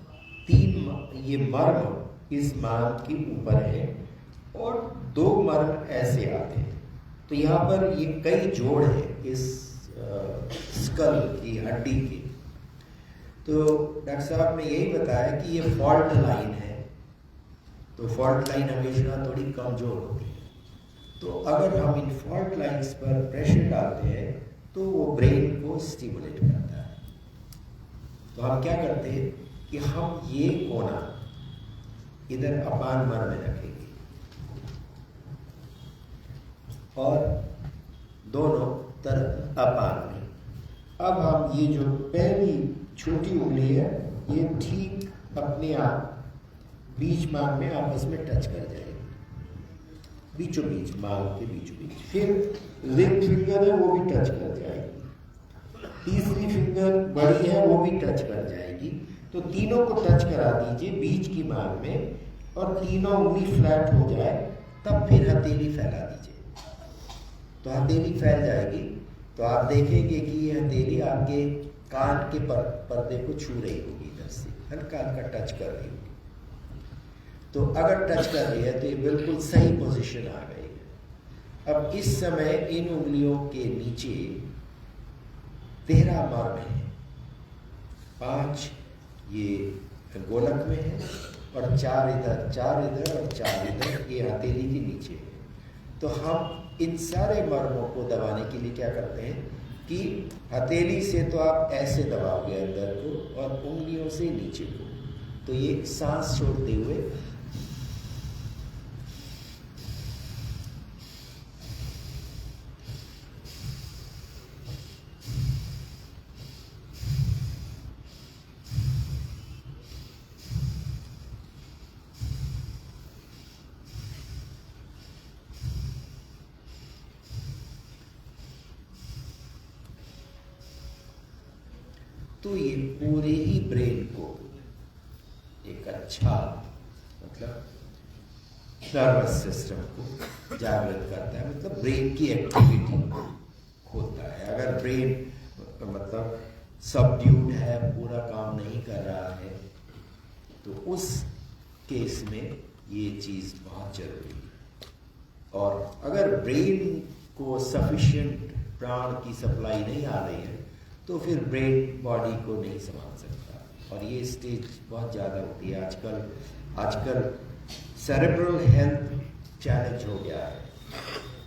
ये मर्म इस मांग के ऊपर है और दो मर्म ऐसे आते हैं। तो यहाँ पर ये कई जोड़ है इस स्कल की हड्डी के। तो डॉक्टर साहब ने यही बताया कि ये फॉल्ट लाइन है। तो फॉल्ट लाइन हमेशा थोड़ी कमजोर होती है। तो अगर हम इन फॉल्ट लाइन्स पर प्रेशर डालते हैं तो वो ब्रेन को स्टिमुलेट करता है। तो हम क्या करते हैं कि हम ये कोना इधर अपान मर्म में रखेंगे और दोनों तरफ अपान में। अब हम ये जो पहली छोटी उंगली है ये ठीक अपने आप बीच मांग में आपस में टच कर जाएगी, बीचों बीच, मांग के बीचों बीच। फिर रिंग फिंगर है वो भी टच कर जाएगी, तीसरी फिंगर बड़ी है वो भी टच कर जाएगी। तो तीनों को टच करा दीजिए बीच की मांग में और तीनों उंगली फ्लैट हो जाए, तब फिर हथेली फैला दीजिए। तो हथेली फैल जाएगी तो आप देखेंगे कि ये हथेली आपके कान के पर्दे को छू रही होगी, इधर से हल्का हल्का टच कर रही होगी। तो अगर टच कर रही है तो ये बिल्कुल सही पोजीशन आ गई है। अब इस समय इन उंगलियों के नीचे 13 मर्म है, 5 ये गोलक में है और 4 इधर, 4 इधर और 4 इधर, ये हथेली के नीचे है। तो हम इन सारे मर्मों को दबाने के लिए क्या करते हैं कि हथेली से तो आप ऐसे दबाओगे अंदर को और उंगलियों से नीचे को। तो ये सांस छोड़ते हुए तो ये पूरे ही ब्रेन को एक अच्छा मतलब नर्वस सिस्टम को जागृत करता है, मतलब ब्रेन की एक्टिविटी को खोलता है। अगर ब्रेन मतलब सबड्यूड है, पूरा काम नहीं कर रहा है, तो उस केस में ये चीज़ बहुत जरूरी है। और अगर ब्रेन को सफिशिएंट प्राण की सप्लाई नहीं आ रही है तो फिर ब्रेन बॉडी को नहीं संभाल सकता और ये स्टेज बहुत ज़्यादा होती है। आजकल सेरेब्रल हेल्थ चैलेंज हो गया है,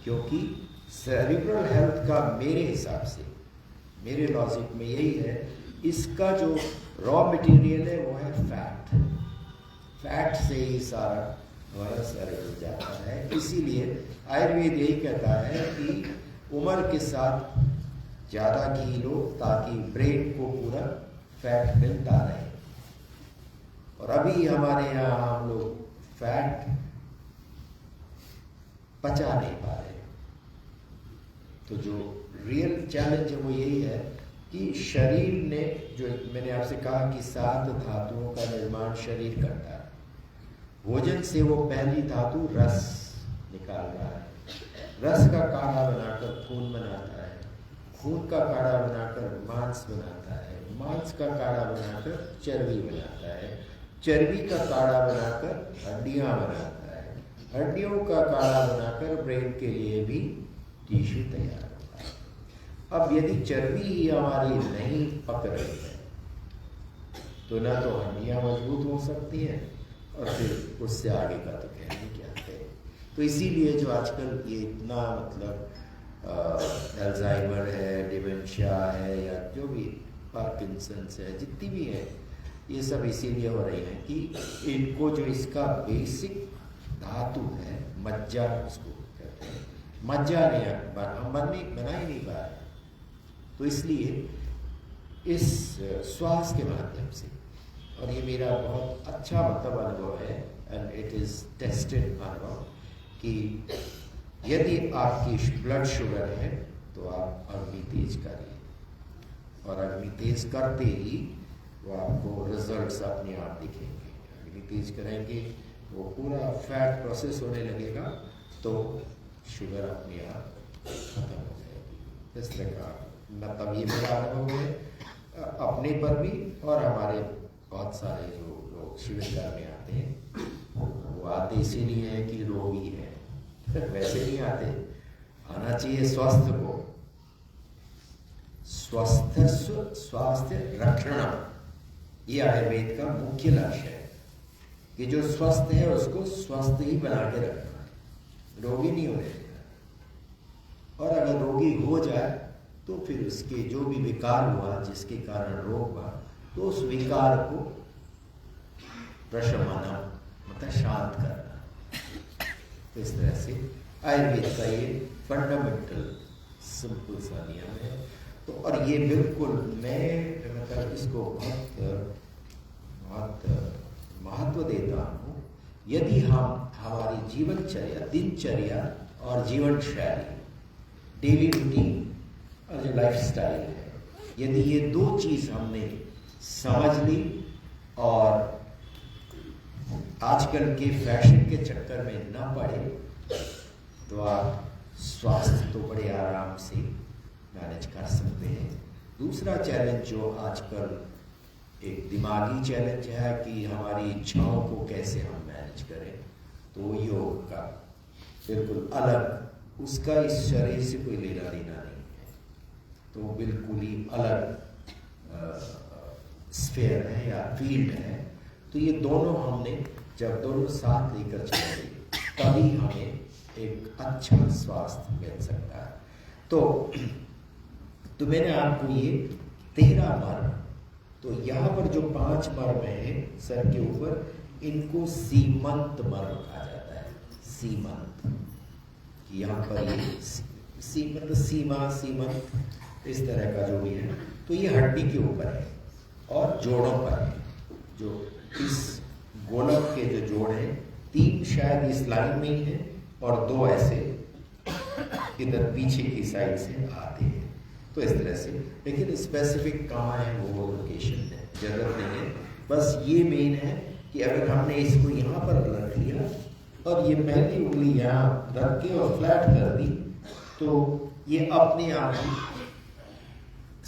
क्योंकि सेरेब्रल हेल्थ का मेरे हिसाब से, मेरे लॉजिक में यही है, इसका जो रॉ मटेरियल है वो है फैट। फैट से ही सारा हमारा सेरेब्रल जाता है। इसीलिए आयुर्वेद यही कहता है कि उम्र के साथ ज़्यादा घी लो ताकि ब्रेन को पूरा फैट मिलता रहे। और अभी हमारे यहाँ हम लोग फैट पचा नहीं पा रहे। तो जो रियल चैलेंज है वो यही है कि शरीर ने, जो मैंने आपसे कहा कि 7 धातुओं का निर्माण शरीर करता है, भोजन से वो पहली धातु रस निकाल रहा है रस का काढ़ा बनाकर खून बनाता है, खून का काढ़ा बनाकर मांस बनाता है, मांस का काढ़ा बनाकर चर्बी बनाता है, चर्बी का काढ़ा बनाकर हड्डियां बनाता है, हड्डियों का काढ़ा बनाकर ब्रेन के लिए भी टिश्यू तैयार होता है। अब यदि चर्बी ही हमारी नहीं पक रही है तो ना तो हड्डियां मजबूत हो सकती हैं और फिर उससे आगे का तो कहने क्या है। तो इसीलिए जो आजकल ये इतना मतलब अल्जाइमर है, डिमेंशिया है, या जो भी पार्किंसंस है, जितनी भी है, ये सब इसीलिए हो रही है कि इनको जो इसका बेसिक धातु है मज्जा, उसको कहते हैं, मज्जा नहीं हम बना ही नहीं पा रहे। तो इसलिए इस श्वास के माध्यम से, और ये मेरा बहुत अच्छा मतलब अनुभव है एंड इट इज़ टेस्टेड अनुभव, कि यदि आपकी ब्लड शुगर है तो आप अग्नि तेज करिए, और अग्नि तेज करते ही वो आपको रिजल्ट्स अपने आप दिखेंगे। अग्नि तेज करेंगे वो पूरा फैट प्रोसेस होने लगेगा तो शुगर अपने आप खत्म हो जाएगी। इस तरह का मतलब ये मेरा अनुभव है अपने पर भी, और हमारे बहुत सारे जो लोग शिविर में आते हैं वो आते इसीलिए है कि रोगी है, वैसे नहीं आते। आना चाहिए स्वस्थ को, स्वास्थ्य रक्षण, ये आयुर्वेद का मुख्य लक्ष्य है कि जो स्वस्थ है उसको स्वस्थ ही बना के रखना है, रोगी नहीं होने देना। और अगर रोगी हो जाए तो फिर उसके जो भी विकार हुआ, जिसके कारण रोग हुआ, तो उस विकार को प्रशमनम मतलब शांत करना। तो इस तरह से आयुर्वेद का ये फंडामेंटल सिंपल सा नियम है। तो और ये बिल्कुल मैं मतलब इसको बहुत महत्व देता हूँ। यदि हम हमारी जीवनचर्या, दिनचर्या और जीवन शैली, डेली रूटीन और जो लाइफस्टाइल है, यदि ये दो चीज़ हमने समझ ली और आजकल के फैशन के चक्कर में ना पड़े, तो आप स्वास्थ्य तो बड़े आराम से मैनेज कर सकते हैं। दूसरा चैलेंज जो आजकल एक दिमागी चैलेंज है कि हमारी इच्छाओं को कैसे हम मैनेज करें, तो योग का बिल्कुल अलग, उसका इस शरीर से कोई लेना देना नहीं है, तो बिल्कुल ही अलग स्फीयर है या फील्ड है। तो ये दोनों हमने जब दोनों साथ लेकर चलेंगे तभी हमें एक अच्छा स्वास्थ्य मिल सकता है। तो मैंने आपको ये 13 मर्म, तो यहाँ पर जो 5 मर्म है सर के ऊपर, इनको सीमंत मर्म कहा जाता है। सीमंत, यहाँ पर ये सीमंत, सीमंत इस तरह का जो भी है, तो ये हड्डी के ऊपर है और जोड़ों पर है। जो इस गोलक के जो जोड़ हैं, 3 शायद इस लाइन में ही है और 2 ऐसे इधर पीछे की साइड से आते हैं। तो इस तरह से, लेकिन स्पेसिफिक कहाँ है वो लोकेशन है, जरूरत नहीं है। बस ये मेन है कि अगर हमने इसको यहाँ पर रख लिया और ये पहली उंगली यहाँ रख के और फ्लैट कर दी, तो ये अपने आप ही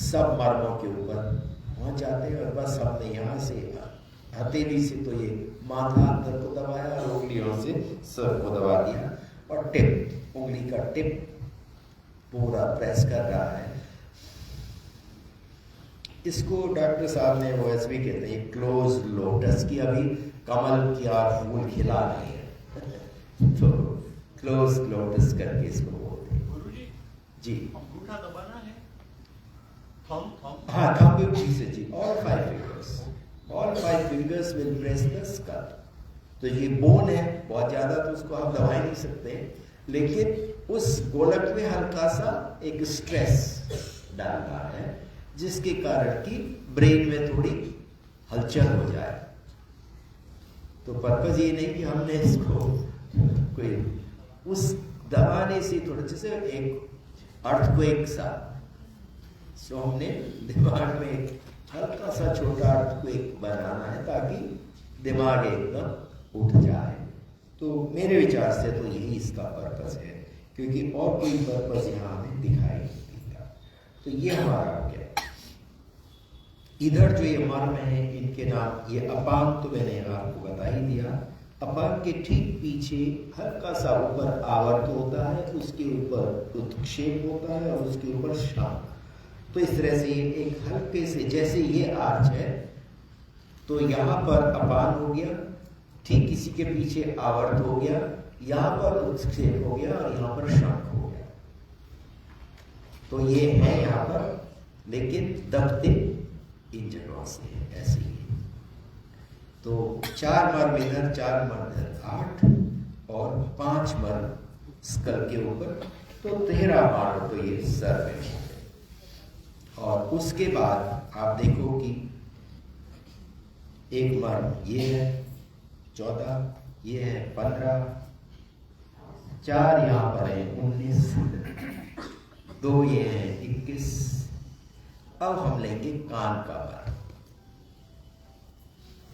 सब मर्मों के ऊपर पहुँच जाते हैं। और बस हमने यहाँ से हथेली से तो ये माथा अंदर को दबाया और उंगलियों से सर को दबा दिया, और टिप, उंगली का टिप पूरा प्रेस कर रहा है। इसको डॉक्टर साहब ने वो ऐसे भी कहते हैं क्लोज लोटस, की अभी कमल का फूल खिला नहीं है तो क्लोज लोटस करके इसको बोलते हैं जी। अंगूठा दबाना है, हाँ, थंब भी से जी। All 5 fingers will press the skull। तो ये बोन है, बहुत ज्यादा तो उसको आप दबा ही नहीं सकते, लेकिन उस गोलक में हल्का सा एक स्ट्रेस डाल रहा है, जिसके कारण कि ब्रेन में थोड़ी हलचल हो जाए। तो पर्पज ये नहीं कि हमने इसको कोई उस दबाने से थोड़ा जैसे एक अर्थक्वेक सा, सो हमने दिमाग में एक हल्का सा छोटा अर्थक्वेक बनाना है ताकि दिमाग एकदम उठ जाए। तो मेरे विचार से तो यही इसका पर्पस है क्योंकि और कोई पर्पज यहाँ हमें दिखाई नहीं देता। तो ये हमारा हो गया। इधर जो ये मर्म है, इनके नाम, ये अपान तो मैंने आपको बता ही दिया। अपान के ठीक पीछे हल्का सा ऊपर आवर्त होता है, उसके ऊपर उत्क्षेप होता है और उसके ऊपर श्राम। तो इस तरह से ये एक हल्के से, जैसे ये आर्च है तो यहाँ पर अपान हो गया, ठीक इसी के पीछे आवर्त हो गया, यहाँ पर उत्क्षेप हो गया और यहाँ पर शंख हो गया। तो ये है यहाँ पर, लेकिन दबते इन जगहों से है, ऐसे ही। तो 4 मर्म इधर, 4 मर्म इधर, 8 और 5 मर्म स्कल के ऊपर, तो 13 मानो तो ये सर में हो गए। और उसके बाद आप देखो कि एक मर्म ये है 14, ये है 15, 4 यहाँ पर है 19, 2 ये है 21। अब हम लेंगे कान का मर्म,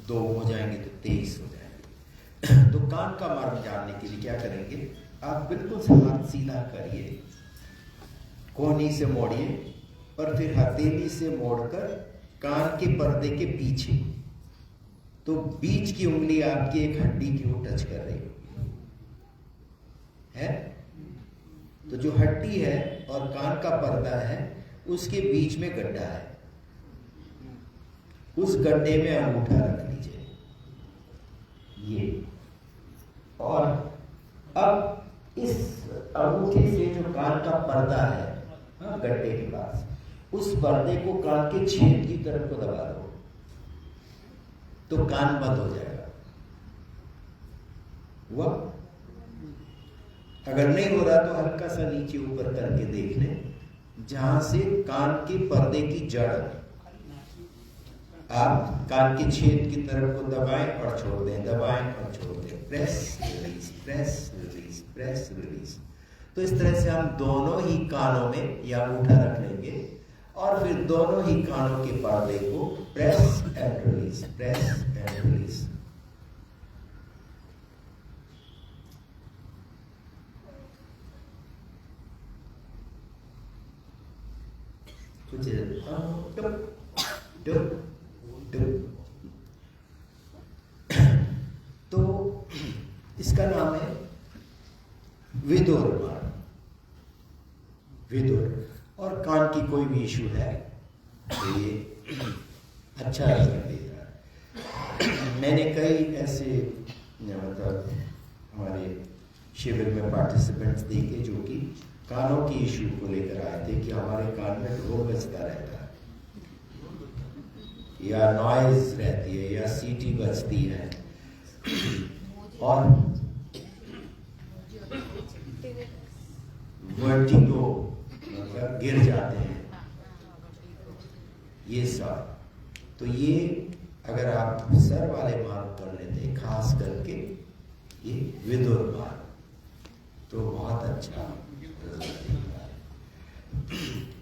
2 हो जाएंगे तो 23 हो जाएंगे। तो कान का मर्म जानने के लिए क्या करेंगे, आप बिल्कुल से हाथ सीधा करिए, कोहनी से मोड़िए और फिर हथेली से मोड़कर कान के पर्दे के पीछे, तो बीच की उंगली आपकी एक हड्डी की वो टच कर रही है। तो जो हड्डी है और कान का पर्दा है, उसके बीच में गड्ढा है, उस गड्ढे में अंगूठा रख लीजिए ये। और अब इस अंगूठे से जो कान का पर्दा है, गड्ढे के पास, उस पर्दे को कान के छेद की तरफ को दबा दो, तो कान बंद हो जाएगा। हुआ? अगर नहीं हो रहा तो हल्का सा नीचे ऊपर करके देख लें, जहां से कान के पर्दे की जड़, आप कान के छेद की तरफ को दबाएं और छोड़ दें, दबाएं और छोड़ दें, press release, press release, press release. तो इस तरह से हम दोनों ही कानों में यह अंगूठा रख लेंगे और फिर दोनों ही कानों के पर्दे को press and release, press and release. कुछ तो इसका नाम है विदुर मर्म, विदुर। और कान की कोई भी इशू है तो ये अच्छा रिजल्ट देता है। मैंने कई ऐसे मतलब हमारे शिविर में पार्टिसिपेंट्स देखे जो कि कानों की इशू को लेकर आए थे कि हमारे कान में ढोल बजता रहता है, या नॉइज रहती है, या सीटी बजती है, और वर्टिगो, मतलब गिर जाते हैं, ये सब। तो ये अगर आप सर वाले मार्ग कर लेते हैं, खास करके ये विदुर मार्ग, तो बहुत अच्छा रिजल्ट देता है।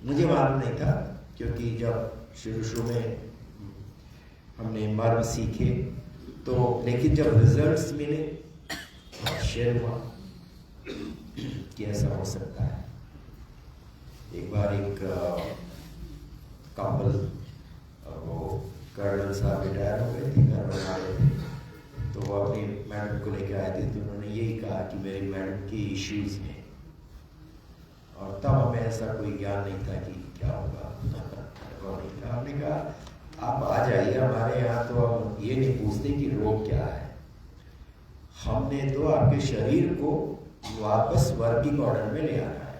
मुझे मालूम नहीं था, क्योंकि जब शुरू में हमने मर्म सीखे तो, लेकिन जब रिजल्ट्स मिले आश्चर्य हुआ कि ऐसा हो सकता है। एक बार एक कपल, वो कर्नल साहब रिटायर हो गए थे, घर बना रहे थे, तो वो अपनी मैडम को लेकर आए थे। तो उन्होंने यही कहा कि मेरी मैडम की इश्यूज हैं, और तब हमें ऐसा कोई ज्ञान नहीं था कि क्या होगा। हमने कहा आप आ जाइए हमारे यहाँ, तो हम ये नहीं पूछते कि रोग क्या है, हमने तो आपके शरीर को वापस वर्किंग ऑर्डर में ले आना है।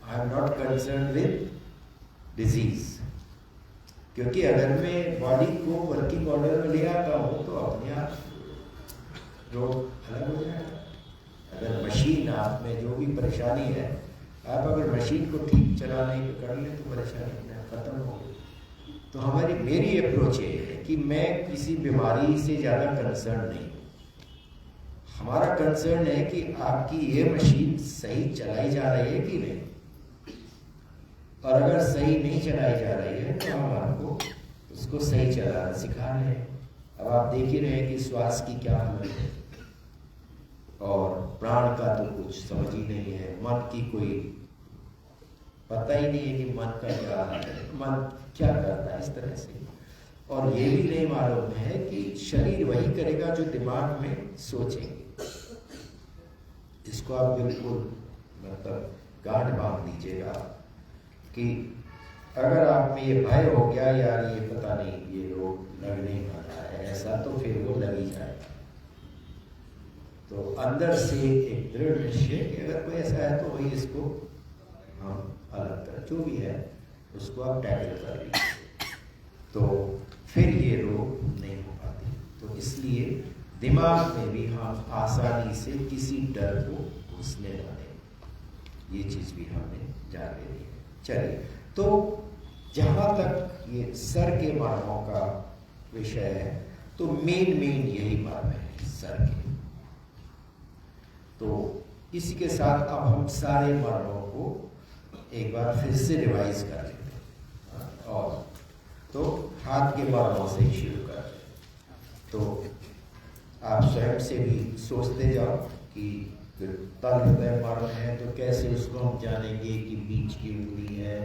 I am not concern with disease, क्योंकि अगर मैं बॉडी को वर्किंग ऑर्डर में ले आता हूँ तो अपने आप रोग अलग हो जाएगा। अगर मशीन आप में जो भी परेशानी है, आप अगर मशीन को ठीक चलाने की कर लें तो परेशानी खत्म हो गई। तो मेरी अप्रोच ये है कि मैं किसी बीमारी से ज़्यादा कंसर्न नहीं हूँ। हमारा कंसर्न है कि आपकी ये मशीन सही चलाई जा रही है कि नहीं, और अगर सही नहीं चलाई जा रही है तो हम आपको उसको सही चलाना सिखा रहे हैं। अब आप देख ही रहे हैं कि श्वास की क्या हालत है, और प्राण का तो कुछ समझ ही नहीं है, मन की कोई पता ही नहीं है कि मन का क्या है, मन क्या करता है इस तरह से। और ये भी नहीं मालूम है कि शरीर वही करेगा जो दिमाग में सोचेंगे। इसको आप बिल्कुल मतलब गांठ बांध दीजिएगा कि अगर आप में ये भय हो गया यार ये पता नहीं ये रोग लग नहीं पा रहा है ऐसा, तो फिर वो लग ही जाएगा। तो अंदर से एक दृढ़ निश्चय कि अगर कोई ऐसा है तो वही इसको हम अलग कर, जो भी है उसको आप टैकल कर लीजिए, तो फिर ये रोग नहीं हो पाते। तो इसलिए दिमाग में भी हम आसानी से किसी डर को घुसने ना दें, ये चीज भी हमने जान लेनी है। चलिए, तो जहां तक ये सर के मर्मों का विषय है, तो मेन यही मर्म है सर के। तो इसी के साथ अब हम सारे मर्मों को एक बार फिर से रिवाइज कर लेते हैं। और तो हाथ के मर्मों से ही शुरू करते हैं। तो आप स्वयं से भी सोचते जाओ कि तल हृदय मर्म है तो कैसे उसको हम जानेंगे कि बीच की उंगली है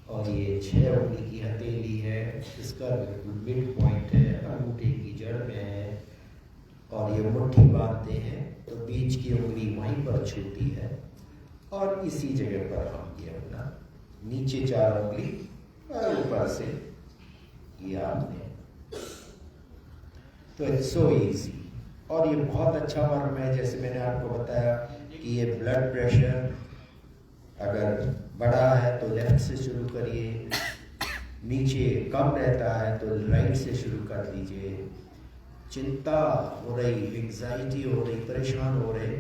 और ये 6 उंगली की हथेली है, इसका बिल्कुल मिड पॉइंट है, अंगूठे की जड़ में है, और ये मुट्ठी बांधते हैं तो बीच की उंगली वहीं पर छूती है, और इसी जगह पर हम ये अपना नीचे 4 उंगली और ऊपर से ये आपने, तो इट्स सो इजी। और ये बहुत अच्छा मर्म है, जैसे मैंने आपको बताया कि ये ब्लड प्रेशर अगर बड़ा है तो लेफ्ट से शुरू करिए, नीचे कम रहता है तो राइट से शुरू कर दीजिए, चिंता हो रही, एंजाइटी हो रही, परेशान हो रहे,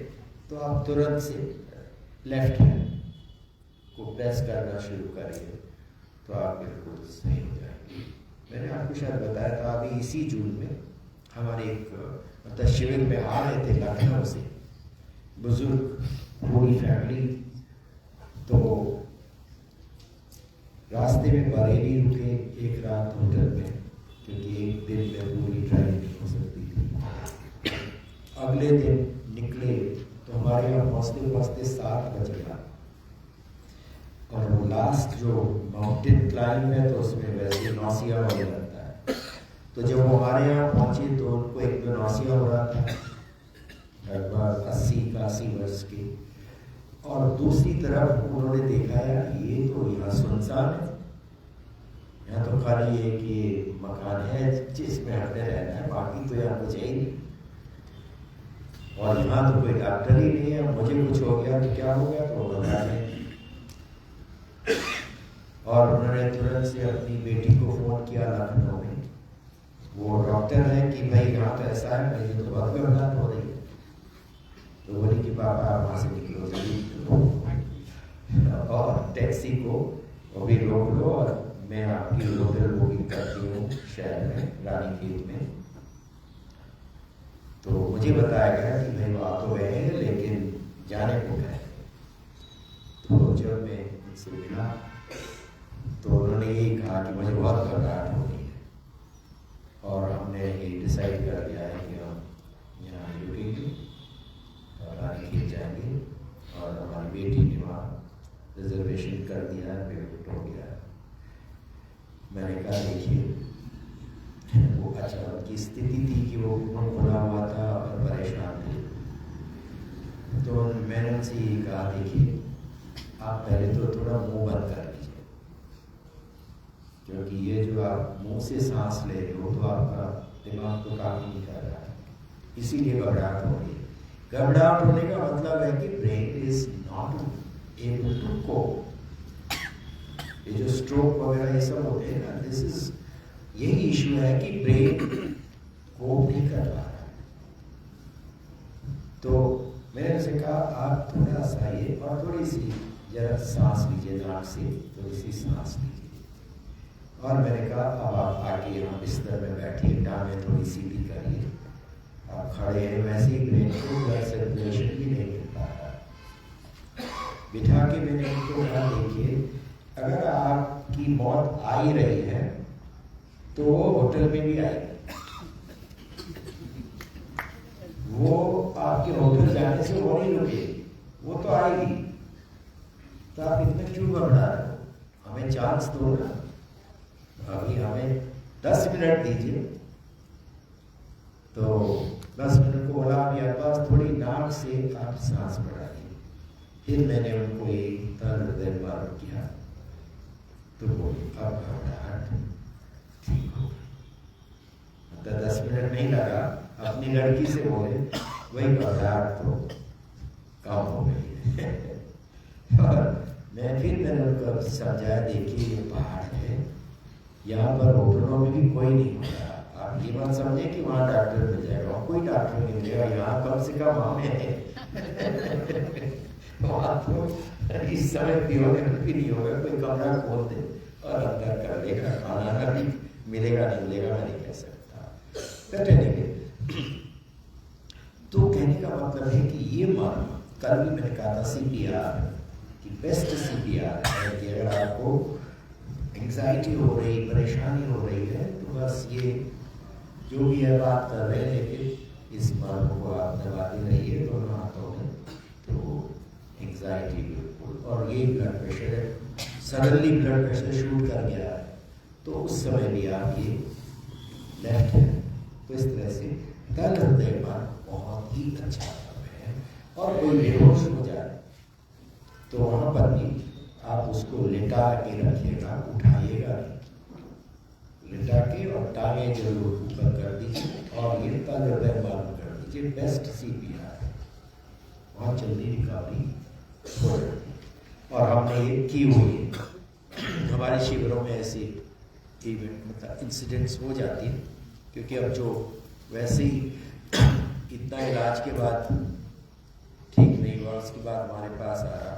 तो आप तुरंत से लेफ्ट हैंड को प्रेस करना शुरू करिए, तो आप बिल्कुल सही हो जाएंगे। मैंने आपको शायद बताया था अभी इसी जून में हमारे एक मतलब शिविर में आ रहे थे लखनऊ से बुजुर्ग, पूरी फैमिली, तो रास्ते में बरेली रुके एक रात होटल में, क्योंकि एक दिन में पूरी ड्राइव नहीं हो सकती थी। अगले दिन निकले तो हमारे यहाँ पहुँचते 7 बज गया, और वो लास्ट जो माउंटेन क्लाइंब है तो उसमें वैसे नौसिया होने लगता है। तो जब वो हमारे यहाँ पहुँचे तो उनको एक तो नौसिया हो रहा था, लगभग 80 वर्ष के, और दूसरी तरफ उन्होंने देखा यार ये तो यहाँ सुनसान है, यहाँ तो खाली एक ये मकान है जिसमें हमने रहना है, बाकी तो यहाँ कुछ है ही नहीं, और यहाँ तो कोई डॉक्टर ही नहीं है, मुझे कुछ हो गया तो क्या हो गया, तो वो बता रहे। और उन्होंने तुरंत से अपनी बेटी को फोन किया लखनऊ में, वो डॉक्टर है कि भाई यहाँ तो ऐसा है, मुझे तो बहुत घबराहट हो रही है। तो बोली कि पापा आप वहाँ से निकलो जल्दी, और टैक्सी को वो भी रोक लो, और मैं आपकी होटल बुकिंग करती हूँ शहर में रानीखेत में। तो मुझे बताया गया कि भाई वो आ तो गए हैं लेकिन जाने को गए। तो जब मैं उनसे मिला तो उन्होंने यही कहा कि मुझे बहुत घबराहट हो रही है, और हमने ये डिसाइड कर लिया है कि हम यहाँ रुकेंगे और रानीखेत जाएंगे, और हमारी बेटी ने वहाँ रिजर्वेशन कर दिया है, पेमेंट हो गया है। मैंने कहा देखिए वो अच्छा उनकी स्थिति थी कि वो खुला हुआ था और परेशान थे, तो मैंने उनसे ये कहा देखिए आप पहले तो थोड़ा मुंह बंद कर लीजिए, क्योंकि ये जो आप मुंह से सांस ले रहे हो तो आपका दिमाग तो काम ही नहीं कर रहा है, इसीलिए घबराहट हो रही है। घबराहट होने का मतलब है कि brain is not able to cope. ये जो स्ट्रोक वगैरह ये सब होते हैं ना, दिस इज यही इशू है कि ब्रेन कोप नहीं कर पा रहा है। तो मैंने उसे कहा आप थोड़ा सा ये और थोड़ी सी जरा सांस लीजिए, नाक से थोड़ी सी सांस लीजिए, और मैंने कहा अब आप आके यहाँ बिस्तर में बैठिए, टांगें थोड़ी सीधी करिए, आप खड़े हैं वैसे ही ब्रेन को ब्लड सर्कुलेशन भी नहीं मिल पा रहा। बिठा के मैंने उनको कहा देखिए अगर आपकी मौत आ ही रही है तो वो होटल में भी आएगी, वो आपके होटल जाने से वो नहीं रुकेगी, वो तो आएगी। तो आप इतना क्यों घबरा रहे हो? हमें चांस दो ना, अभी हमें 10 मिनट दीजिए। तो 10 मिनट को बोला आप यहाँ पास थोड़ी नाक से आप सांस बढ़ाइए। फिर मैंने उनको एक हृदय मार्ग किया तो बोली अब घबराहट ठीक हो गई। तो 10 मिनट नहीं लगा, अपनी लड़की से बोले वही घबराहट तो कम हो गई है। और मैंने उनको समझाया, देखिए ये पहाड़ है, यहाँ पर होटलों में भी कोई नहीं होगा। आप ये मत समझे कि वहाँ डॉक्टर मिल जाएगा, कोई डॉक्टर नहीं मिलेगा। यहाँ कम से कम हमें वहाँ तो इस समय डिओड्रेंट भी नहीं होगा, कोई कमरा खोल दे और अंदर कर लेगा, खाना भी मिलेगा नहीं मिलेगा मैं नहीं कह सकता। तो कहने का मतलब है कि ये मान, कल भी मैंने कहा था CPR कि बेस्ट CPR है कि अगर आपको एंग्जाइटी हो रही, परेशानी हो रही है, तो बस ये जो भी है बात कर रहे हैं, लेकिन इस बात को आप दबाते रहिए दोनों हाथों में, तो एंग्जाइटी बिल्कुल। और ये ब्लड प्रेशर है, सडनली ब्लड प्रेशर शूट कर गया है, तो उस समय भी आप ये लेफ्ट है, तो इस तरह से तल हृदय मार्ग बहुत ही अच्छा है। और कोई बेहोश हो जाए तो वहां पर भी आप उसको लिटा के रखिएगा, उठाइएगा नहीं, लिटा के और टांगे जरूर ऊपर कर दीजिए और ये तल हृदय मार्ग कर दीजिए। बेस्ट CPR है, बहुत जल्दी रिकवरी हो जाती है। और हमने ये की हुई है हमारे शिविरों में, ऐसी इवेंट मतलब इंसिडेंट्स हो जाती है, क्योंकि अब जो वैसे ही इतना इलाज के बाद ठीक नहीं हुआ, उसके बाद हमारे पास आ रहा,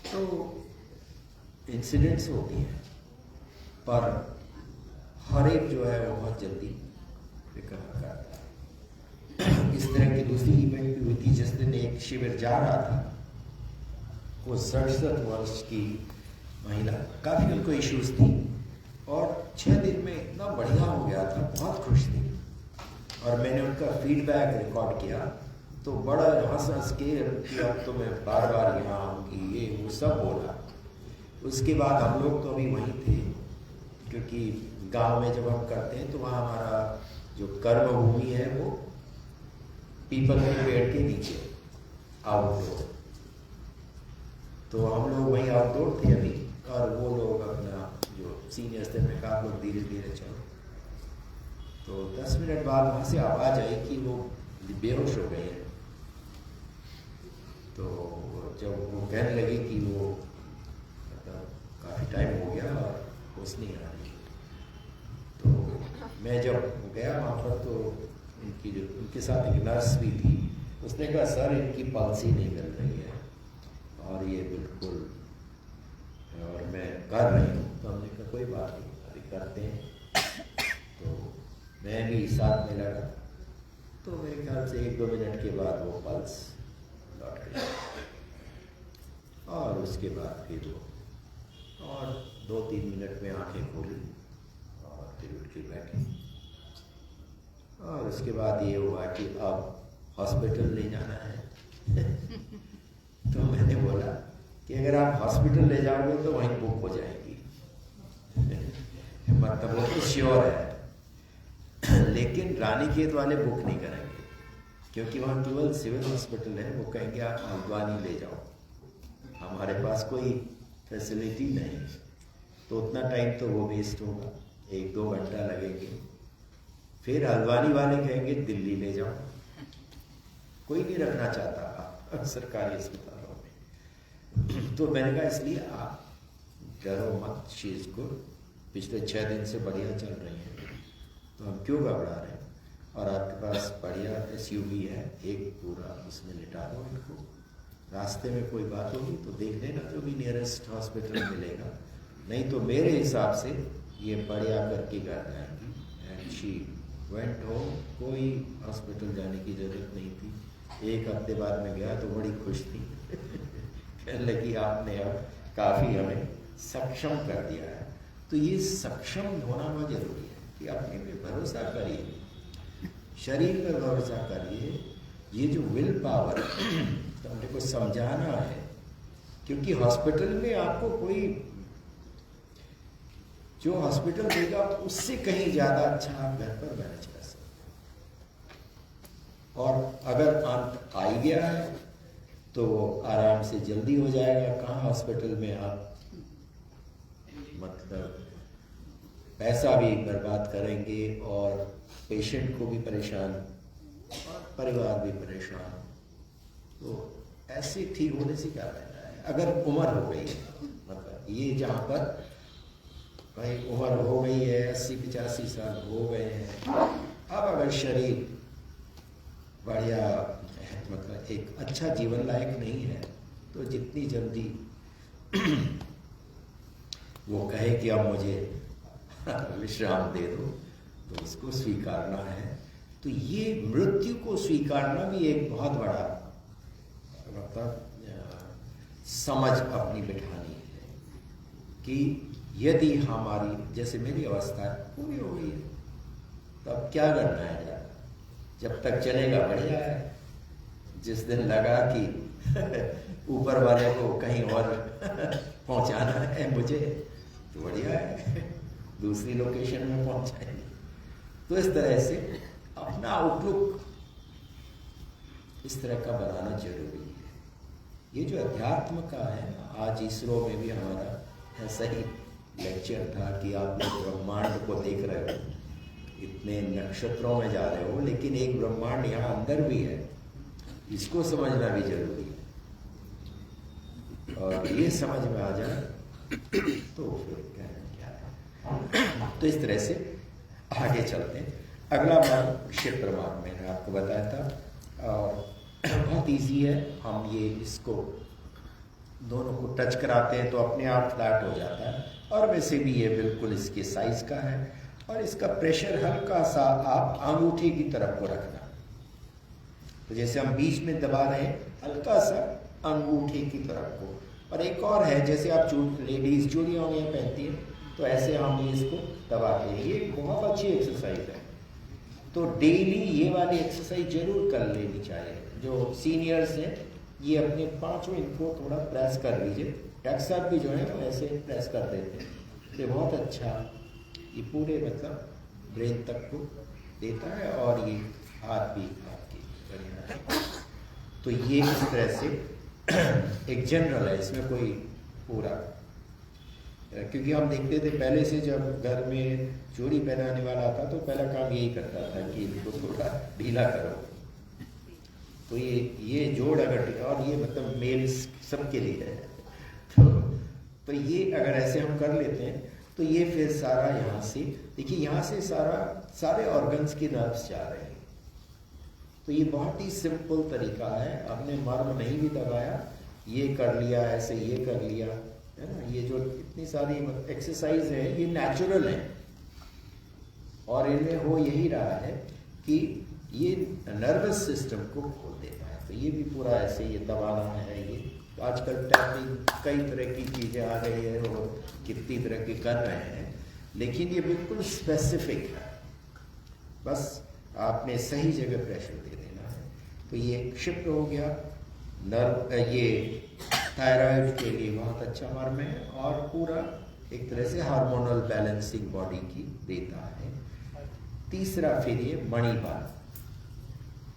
तो इंसिडेंट्स होती हैं, पर हर एक जो है वो बहुत जल्दी रिकवर करता है। इस तरह की दूसरी इवेंट भी हुई थी, जिस दिन एक शिविर जा रहा था, वो 67 वर्ष की महिला, काफ़ी उनको इश्यूज थी, और 6 दिन में इतना बढ़िया हो गया था, बहुत खुश थी। और मैंने उनका फीडबैक रिकॉर्ड किया, तो बड़ा हंस के कि अब तो मैं बार बार यहाँ आऊँगी, ये वो सब बोला। उसके बाद हम लोग तो अभी वहीं थे, क्योंकि गांव में जब हम करते हैं तो वहाँ हमारा जो कर्म भूमि है वो पीपल के पेड़ के नीचे आउटडोर, तो हम लोग वहीं आउटडोर थे अभी। और वो लोग अपना जो सीनियर्स थे, मैं कहा आप लोग धीरे धीरे चलो। तो 10 मिनट बाद वहाँ से आवाज़ आई कि वो बेहोश हो गए हैं। तो जब वो कहने लगे कि वो मतलब काफ़ी टाइम हो गया और होश नहीं आ रही, तो मैं जब गया वहाँ पर, तो उनके साथ एक नर्स भी थी, उसने कहा सर इनकी पल्स ही नहीं मिल रही है और ये बिल्कुल, और मैं कर रही हूँ। तो हमने कहा कोई बात नहीं, अभी करते हैं। तो मैं भी साथ में लगा, तो मेरे ख्याल से 1-2 मिनट के बाद वो पल्स लौट गई, और उसके बाद फिर वो और 2-3 मिनट में आंखें खोली और फिर उठ के बैठी। और उसके बाद ये हुआ कि अब हॉस्पिटल ले जाना है। तो मैंने बोला कि अगर आप हॉस्पिटल ले जाओगे तो वहीं बुक हो जाएगी। मतलब वो तो श्योर है, लेकिन रानीखेत वाले बुक नहीं करेंगे, क्योंकि वहाँ केवल सिविल हॉस्पिटल है। वो कहेंगे आप हल्द्वानी ले जाओ, हमारे पास कोई फैसिलिटी नहीं। तो उतना टाइम तो वो वेस्ट होगा, 1-2 घंटा लगेंगे। फिर हल्द्वानी वाले कहेंगे दिल्ली ले जाओ, कोई नहीं रखना चाहता सरकारी अस्पतालों में। तो मैंने कहा इसलिए आप डरो मत चीज़ को, पिछले 6 दिन से बढ़िया चल रही है, तो हम क्यों घबरा रहे हैं। और आपके पास बढ़िया SUV है, एक पूरा उसमें लिटा दो इनको, रास्ते में कोई बात होगी तो देख लेना जो भी नियरेस्ट हॉस्पिटल मिलेगा, नहीं तो मेरे हिसाब से ये बढ़िया करके घर जाएंगी। एंड शी वेंट होम, कोई हॉस्पिटल जाने की जरूरत नहीं थी। 1 हफ्ते बाद में गया तो बड़ी खुश थी। कहने लगी आपने अब काफ़ी हमें सक्षम कर दिया है। तो ये सक्षम होना बहुत जरूरी है कि अपने पे भरोसा करिए, शरीर पर भरोसा करिए, ये जो विल पावर तो हमने को समझाना है, क्योंकि हॉस्पिटल में आपको कोई जो हॉस्पिटल देगा उससे कहीं ज्यादा अच्छा आप घर पर मैनेज कर सकते। और अगर अंत आ ही गया है तो आराम से जल्दी हो जाएगा। कहाँ हॉस्पिटल में आप मतलब पैसा भी बर्बाद करेंगे और पेशेंट को भी परेशान और परिवार भी परेशान। तो ऐसे ठीक होने से क्या फायदा है। अगर उम्र हो गई है, मतलब ये जहाँ पर भाई उम्र हो गई है, 80-85 साल हो गए हैं, अब अगर शरीर बढ़िया मतलब एक अच्छा जीवन लायक नहीं है तो जितनी जल्दी वो कहे कि अब मुझे विश्राम दे दो तो उसको स्वीकारना है। तो ये मृत्यु को स्वीकारना भी एक बहुत बड़ा मतलब समझ अपनी बिठानी है कि यदि हमारी जैसे मेरी अवस्था पूरी हो गई है तब क्या करना है यार, जब तक चलेगा बढ़िया है। जिस दिन लगा कि ऊपर वाले को कहीं और पहुंचाना है मुझे तो बढ़िया है, दूसरी लोकेशन में पहुंचाएंगे। तो इस तरह से अपना आउटलुक इस तरह का बनाना जरूरी है। ये जो अध्यात्म का है, आज इसरो में भी हमारा ऐसा ही लेक्चर था कि आप लोग ब्रह्मांड को देख रहे हो, इतने नक्षत्रों में जा रहे हो, लेकिन एक ब्रह्मांड यहाँ अंदर भी है, इसको समझना भी जरूरी है। और ये समझ में आ जाए तो फिर क्या है। तो इस तरह से आगे चलते हैं। अगला मार्ग क्षेत्र मार्ग मैंने आपको बताया था और बहुत इजी है। हम ये इसको दोनों को टच कराते हैं तो अपने आप फ्लैट हो जाता है। और वैसे भी ये बिल्कुल इसके साइज का है और इसका प्रेशर हल्का सा आप अंगूठे की तरफ को रखना। तो जैसे हम बीच में दबा रहे हैं, हल्का सा अंगूठे की तरफ को। और एक और है, जैसे आप लेडीज चूड़ियाँ पहनती हैं तो ऐसे हम ये इसको दबाते हैं। ये बहुत अच्छी एक्सरसाइज है, तो डेली ये वाली एक्सरसाइज जरूर कर लेनी चाहिए। जो सीनियर्स हैं ये अपने पांचों इनको थोड़ा प्रेस कर लीजिए। डॉक्टर साहब भी जो है वो ऐसे प्रेस कर देते हैं। ये बहुत अच्छा ये पूरे मतलब ब्रेन तक को देता है और ये हाथ भी आपकी बढ़िया है। तो ये इस तरह से एक जनरल है, इसमें कोई पूरा, क्योंकि हम देखते थे पहले से जब घर में चूड़ी पहनाने वाला आता तो पहला काम यही करता था कि इनको थोड़ा ढीला करो। तो ये जोड़ अगर, और ये मतलब मेल्स सबके लिए है, तो ये अगर ऐसे हम कर लेते हैं तो ये फिर सारा यहाँ से देखिए, यहाँ से सारे ऑर्गन्स के नर्व्स जा रहे हैं। तो ये बहुत ही सिंपल तरीका है। हमने मर्म नहीं भी दबाया, ये कर लिया ऐसे, ये कर लिया, है ना। ये जो इतनी सारी एक्सरसाइज है ये नेचुरल है और इनमें हो यही रहा है कि ये नर्वस सिस्टम को खोल देता है। तो ये भी पूरा ऐसे ये दबाना है। ये तो आजकल टैपिंग कई तरह की चीज़ें आ गई है और कितनी तरह की कर रहे हैं, लेकिन ये बिल्कुल स्पेसिफिक है। बस आपने सही जगह प्रेशर दे देना है। तो ये शिफ्ट हो गया नर्व, ये थायराइड के लिए बहुत अच्छा मर्म है और पूरा एक तरह से हार्मोनल बैलेंसिंग बॉडी की देता है। तीसरा फिर ये मणिपाल,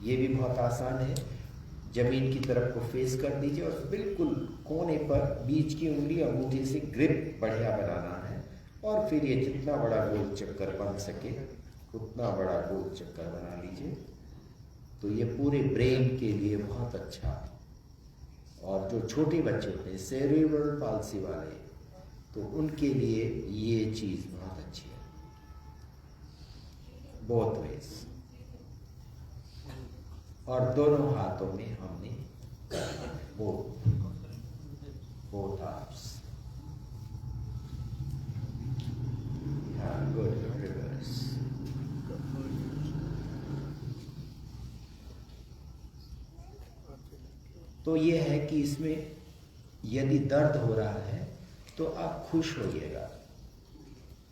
ये भी बहुत आसान है। जमीन की तरफ को फेस कर दीजिए और बिल्कुल कोने पर बीच की उंगली अंगूठे से ग्रिप बढ़िया बनाना है और फिर ये जितना बड़ा गोल चक्कर बन सके उतना बड़ा गोल चक्कर बना लीजिए। तो ये पूरे ब्रेन के लिए बहुत अच्छा। और जो छोटे बच्चे होते हैं सेरेब्रल पाल्सी वाले, तो उनके लिए ये चीज़ बहुत अच्छी है, बोथ वेज। और दोनों हाथों में हमने both arms. Good reverse. तो ये है कि इसमें यदि दर्द हो रहा है तो आप खुश होइएगा,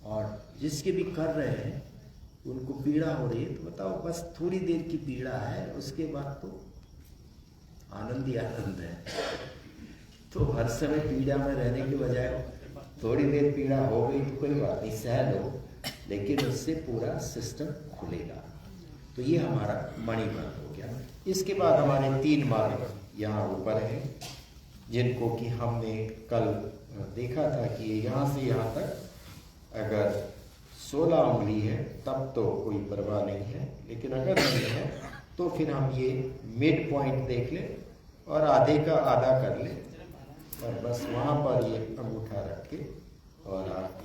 और जिसके भी कर रहे हैं उनको पीड़ा हो रही है तो बताओ बस थोड़ी देर की पीड़ा है, उसके बाद तो आनंद ही आनंद है। तो हर समय पीड़ा में रहने के बजाय थोड़ी देर पीड़ा हो गई तो कोई बात नहीं, सह लो, लेकिन उससे पूरा सिस्टम खुलेगा। तो ये हमारा मणिबंध हो गया। इसके बाद हमारे 3 मार्ग यहाँ ऊपर हैं, जिनको कि हमने कल देखा था कि यहाँ से यहाँ तक अगर 16 उंगली है तब तो कोई परवाह नहीं है, लेकिन अगर नहीं है तो फिर हम ये मिड पॉइंट देख लें और आधे का आधा कर लें, और बस वहाँ पर ये अंगूठा रख के और आप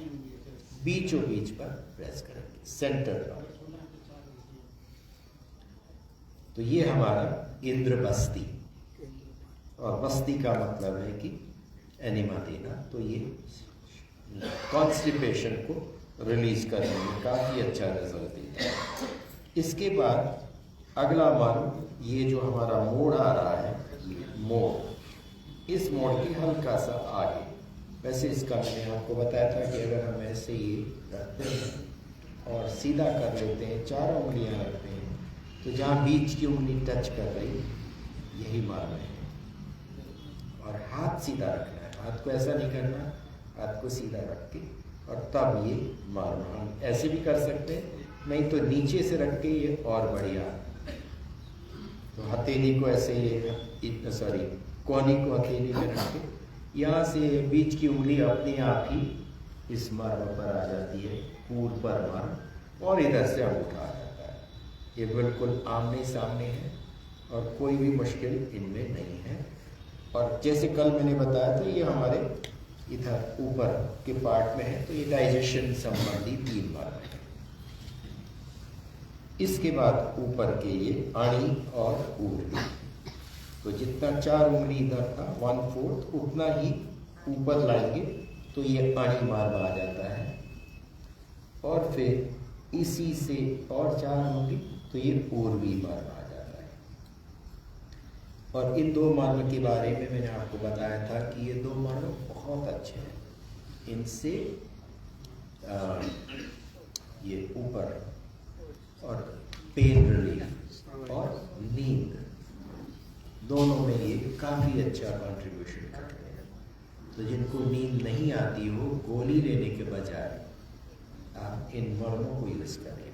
बीचों बीच पर प्रेस करेंगे, सेंटर पर। तो ये हमारा इंद्र बस्ती, और बस्ती का मतलब है कि एनिमा देना। तो ये कॉन्स्टिपेशन को रिलीज करने में काफ़ी अच्छा रिजल्ट देता है। इसके बाद अगला मार्ग, ये जो हमारा मोड़ आ रहा है, ये मोड़, इस मोड़ के हल्का सा आगे। वैसे इसका मैंने आपको बताया था कि अगर हम ऐसे ये रखते हैं और सीधा कर लेते हैं, 4 उंगलियां रखते हैं, तो जहाँ बीच की उंगली टच कर रही, यही मार्ग है। और हाथ सीधा रखना है, हाथ को ऐसा नहीं करना, हाथ को सीधा रख के, और तब ये मार्ग हम ऐसे भी कर सकते हैं, नहीं तो नीचे से रख के ये और बढ़िया। तो हथेली को ऐसे ये सॉरी कोहनी को हथेली में रख के यहाँ से बीच की उंगली अपने आप ही इस मार्ग पर आ जाती है, पूर्व पर मार्ग, और इधर से अंगूठा आ जाता है। ये बिल्कुल आमने सामने है और कोई भी मुश्किल इनमें नहीं है। और जैसे कल मैंने बताया था, ये हमारे इधर ऊपर के पार्ट में है, तो ये डाइजेशन संबंधी 3 मार्ग है। इसके बाद ऊपर के ये आणी और ऊर्वी, तो जितना 4 उंगली इधर था 1/4 उतना ही ऊपर लाएंगे तो ये आणी मार्ग आ जाता है, और फिर इसी से और 4 उंगली तो ये ऊर्वी मार्ग आ जाता है। और इन 2 मार्ग के बारे में मैंने आपको बताया था कि ये 2 मार्ग बहुत अच्छे हैं। इनसे ये ऊपर और पेन रिलीफ और नींद दोनों में ये काफ़ी अच्छा कंट्रीब्यूशन करते हैं। तो जिनको नींद नहीं आती हो, गोली लेने के बजाय आप इन मार्गों को यूज़ करें,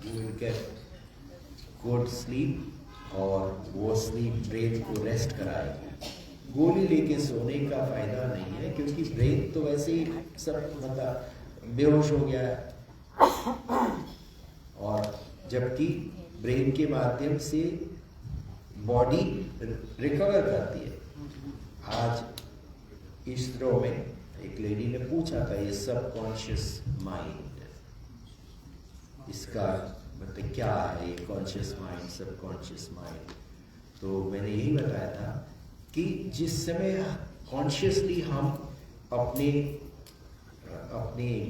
you will get good sleep, और वो स्लीप ब्रेन को रेस्ट कराएगी। गोली लेके सोने का फायदा नहीं है, क्योंकि ब्रेन तो वैसे ही सब मतलब बेहोश हो गया है, और जबकि ब्रेन के माध्यम से बॉडी रिकवर करती है। आज इसरो में एक लेडी ने पूछा था, ये सबकॉन्शियस माइंड, इसका मतलब क्या है, ये कॉन्शियस माइंड, सबकॉन्शियस माइंड। तो मैंने यही बताया था कि जिस समय कॉन्शियसली हम अपने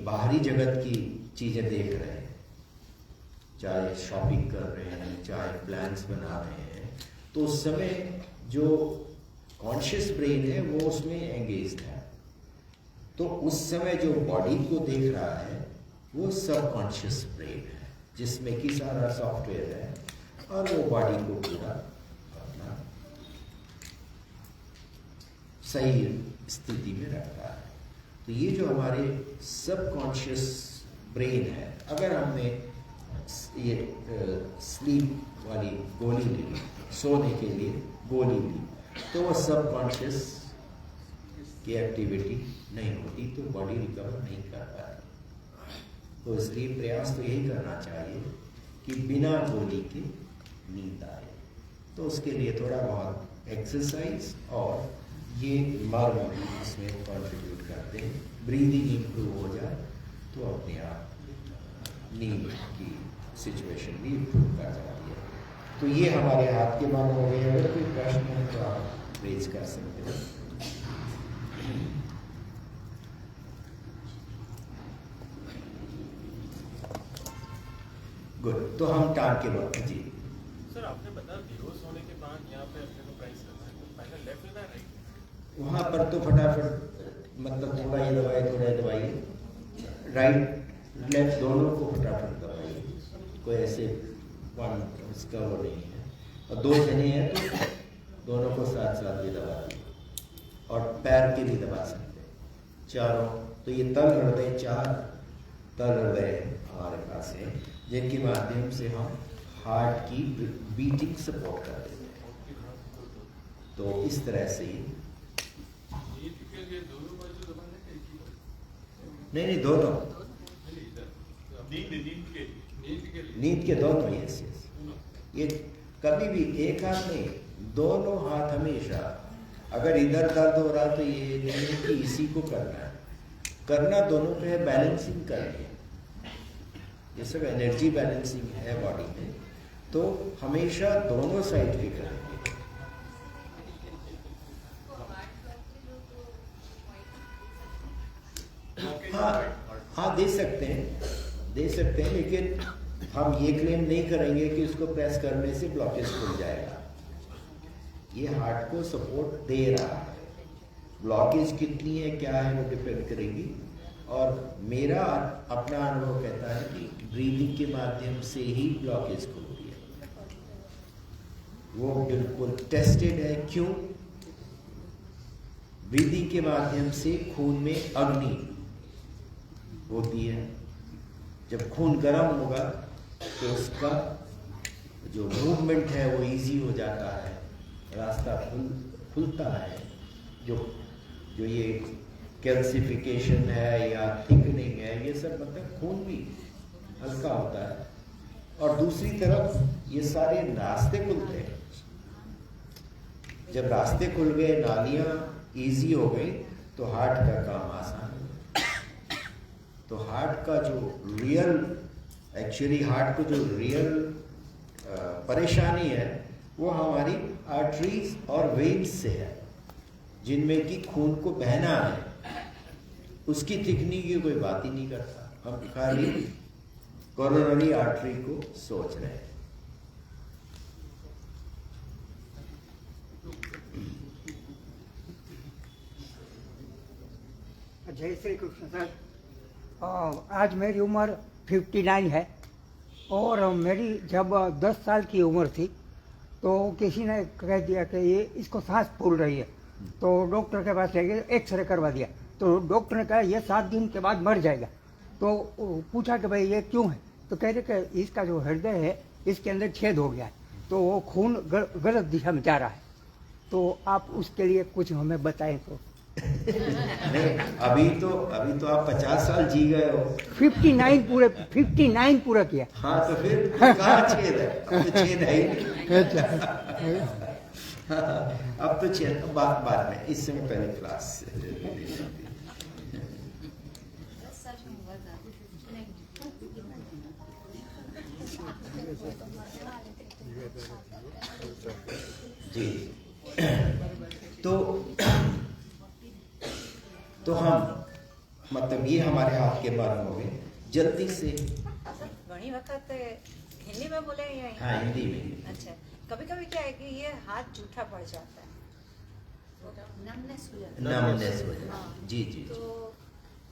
बाहरी जगत की चीज़ें देख रहे हैं, चाहे शॉपिंग कर रहे हैं, चाहे प्लान्स बना रहे हैं, तो उस समय जो कॉन्शियस ब्रेन है वो उसमें एंगेज्ड है। तो उस समय जो बॉडी को देख रहा है वो सबकॉन्शियस ब्रेन है, जिसमें कि सारा सॉफ्टवेयर है, और वो बॉडी को पूरा अपना सही स्थिति में रखता है। तो ये जो हमारे सबकॉन्शियस ब्रेन है, अगर हमने ये स्लीप वाली गोली ली, सोने के लिए गोली ली, तो वो सबकॉन्शियस की एक्टिविटी नहीं होती, तो बॉडी रिकवर नहीं कर पाती। तो इसलिए प्रयास तो यही करना चाहिए कि बिना गोली के नींद आए। तो उसके लिए थोड़ा बहुत एक्सरसाइज और ये मार्ग भी इसमें कंट्रीब्यूट करते हैं। ब्रीदिंग इम्प्रूव हो जाए तो अपने आप नींद की सिचुएशन भी इम्प्रूव कर जाती है। तो ये हमारे हाथ के मार्ग हो गए। अगर कोई प्रश्न है तो आप रेज कर सकते हैं। गुड। तो हम टांग के बाद जी सर, आपने बताया बेहोश होने के बाद यहाँ पे अपने को प्राइस करना है, तो पहले लेफ्ट लेना है राइट? वहाँ पर तो फटाफट मतलब थोड़ा ये दबाइए, थोड़ा ये दबाइए, राइट लेफ्ट दोनों को फटाफट दबाइए। कोई ऐसे वन इसका वो नहीं है। और 2 जने हैं तो दोनों को साथ साथ भी दबा दिए और पैर के भी दबा सकते हैं चारों। तो ये तल हृदय, 4 तल हृदय हमारे पास है जिनके माध्यम से हम हार्ट की बीटिंग सपोर्ट कर देते हैं। तो इस तरह से नींद के लिए दोनों बाजू दबाने का एक ही बात। नहीं दोनों, नींद के लिए नींद के दोनों, यस यस। ये कभी भी एक हाथ नहीं, दोनों हाथ हमेशा। अगर इधर दर्द हो रहा तो ये नहीं है कि इसी को करना दोनों पे है, बैलेंसिंग करनी है। ये सब एनर्जी बैलेंसिंग है बॉडी में, तो हमेशा दोनों साइड पे करेंगे। हाँ दे सकते हैं, लेकिन हम ये क्लेम नहीं करेंगे कि उसको प्रेस करने से ब्लॉकेज खुल जाएगा। ये हार्ट को सपोर्ट दे रहा है, ब्लॉकेज कितनी है क्या है वो डिपेंड करेगी। और मेरा अपना अनुभव कहता है कि ब्रीदिंग के माध्यम से ही ब्लॉकेज खुलती है, वो बिल्कुल टेस्टेड है। क्यों? ब्रीदिंग के माध्यम से खून में अग्नि होती है, जब खून गर्म होगा तो उसका जो मूवमेंट है वो इजी हो जाता है, रास्ता खुलता है। जो ये कैल्सिफिकेशन है या थिकनिंग है, ये सब मतलब खून भी हल्का होता है। और दूसरी तरफ ये सारे रास्ते खुलते हैं। जब रास्ते खुल गए, नालियाँ इजी हो गई, तो हार्ट का काम आसान हो गया। तो हार्ट का जो रियल परेशानी है वो हमारी आर्टरीज और वेन्स से है, जिनमें कि खून को बहना है। उसकी थिकनिंग की कोई बात ही नहीं करता, हम खाली कोरोनरी आर्टरी को सोच रहे हैं। जय श्री कृष्ण सर। आज मेरी उम्र 59 है और मेरी जब 10 साल की उम्र थी तो किसी ने कह दिया कि ये इसको सांस फूल रही है, तो डॉक्टर के पास ले गए, एक्सरे करवा दिया। तो डॉक्टर ने कहा ये 7 दिन के बाद मर जाएगा। तो पूछा कि भाई ये क्यों है, तो कह रहे कि इसका जो हृदय है इसके अंदर छेद हो गया है, तो वो खून गलत दिशा में जा रहा है। तो आप उसके लिए कुछ हमें बताएं तो। नहीं, अभी तो आप 50 साल जी गए हो। 59 पूरा किया। हाँ, तो फिर कहाँ छेद है? अब तो छेद है ही नहीं। अब तो छेद बाद में, इस समय पहले क्लास जी। तो हम मतलब ये हमारे हाथ के बारे हो गए। जल्दी से घनी वक्त हिंदी में बोले या हाँ, हिंदी में। अच्छा, कभी कभी क्या है कि ये हाथ जूठा पड़ जाता है, नमनेस हो जाती है। जी।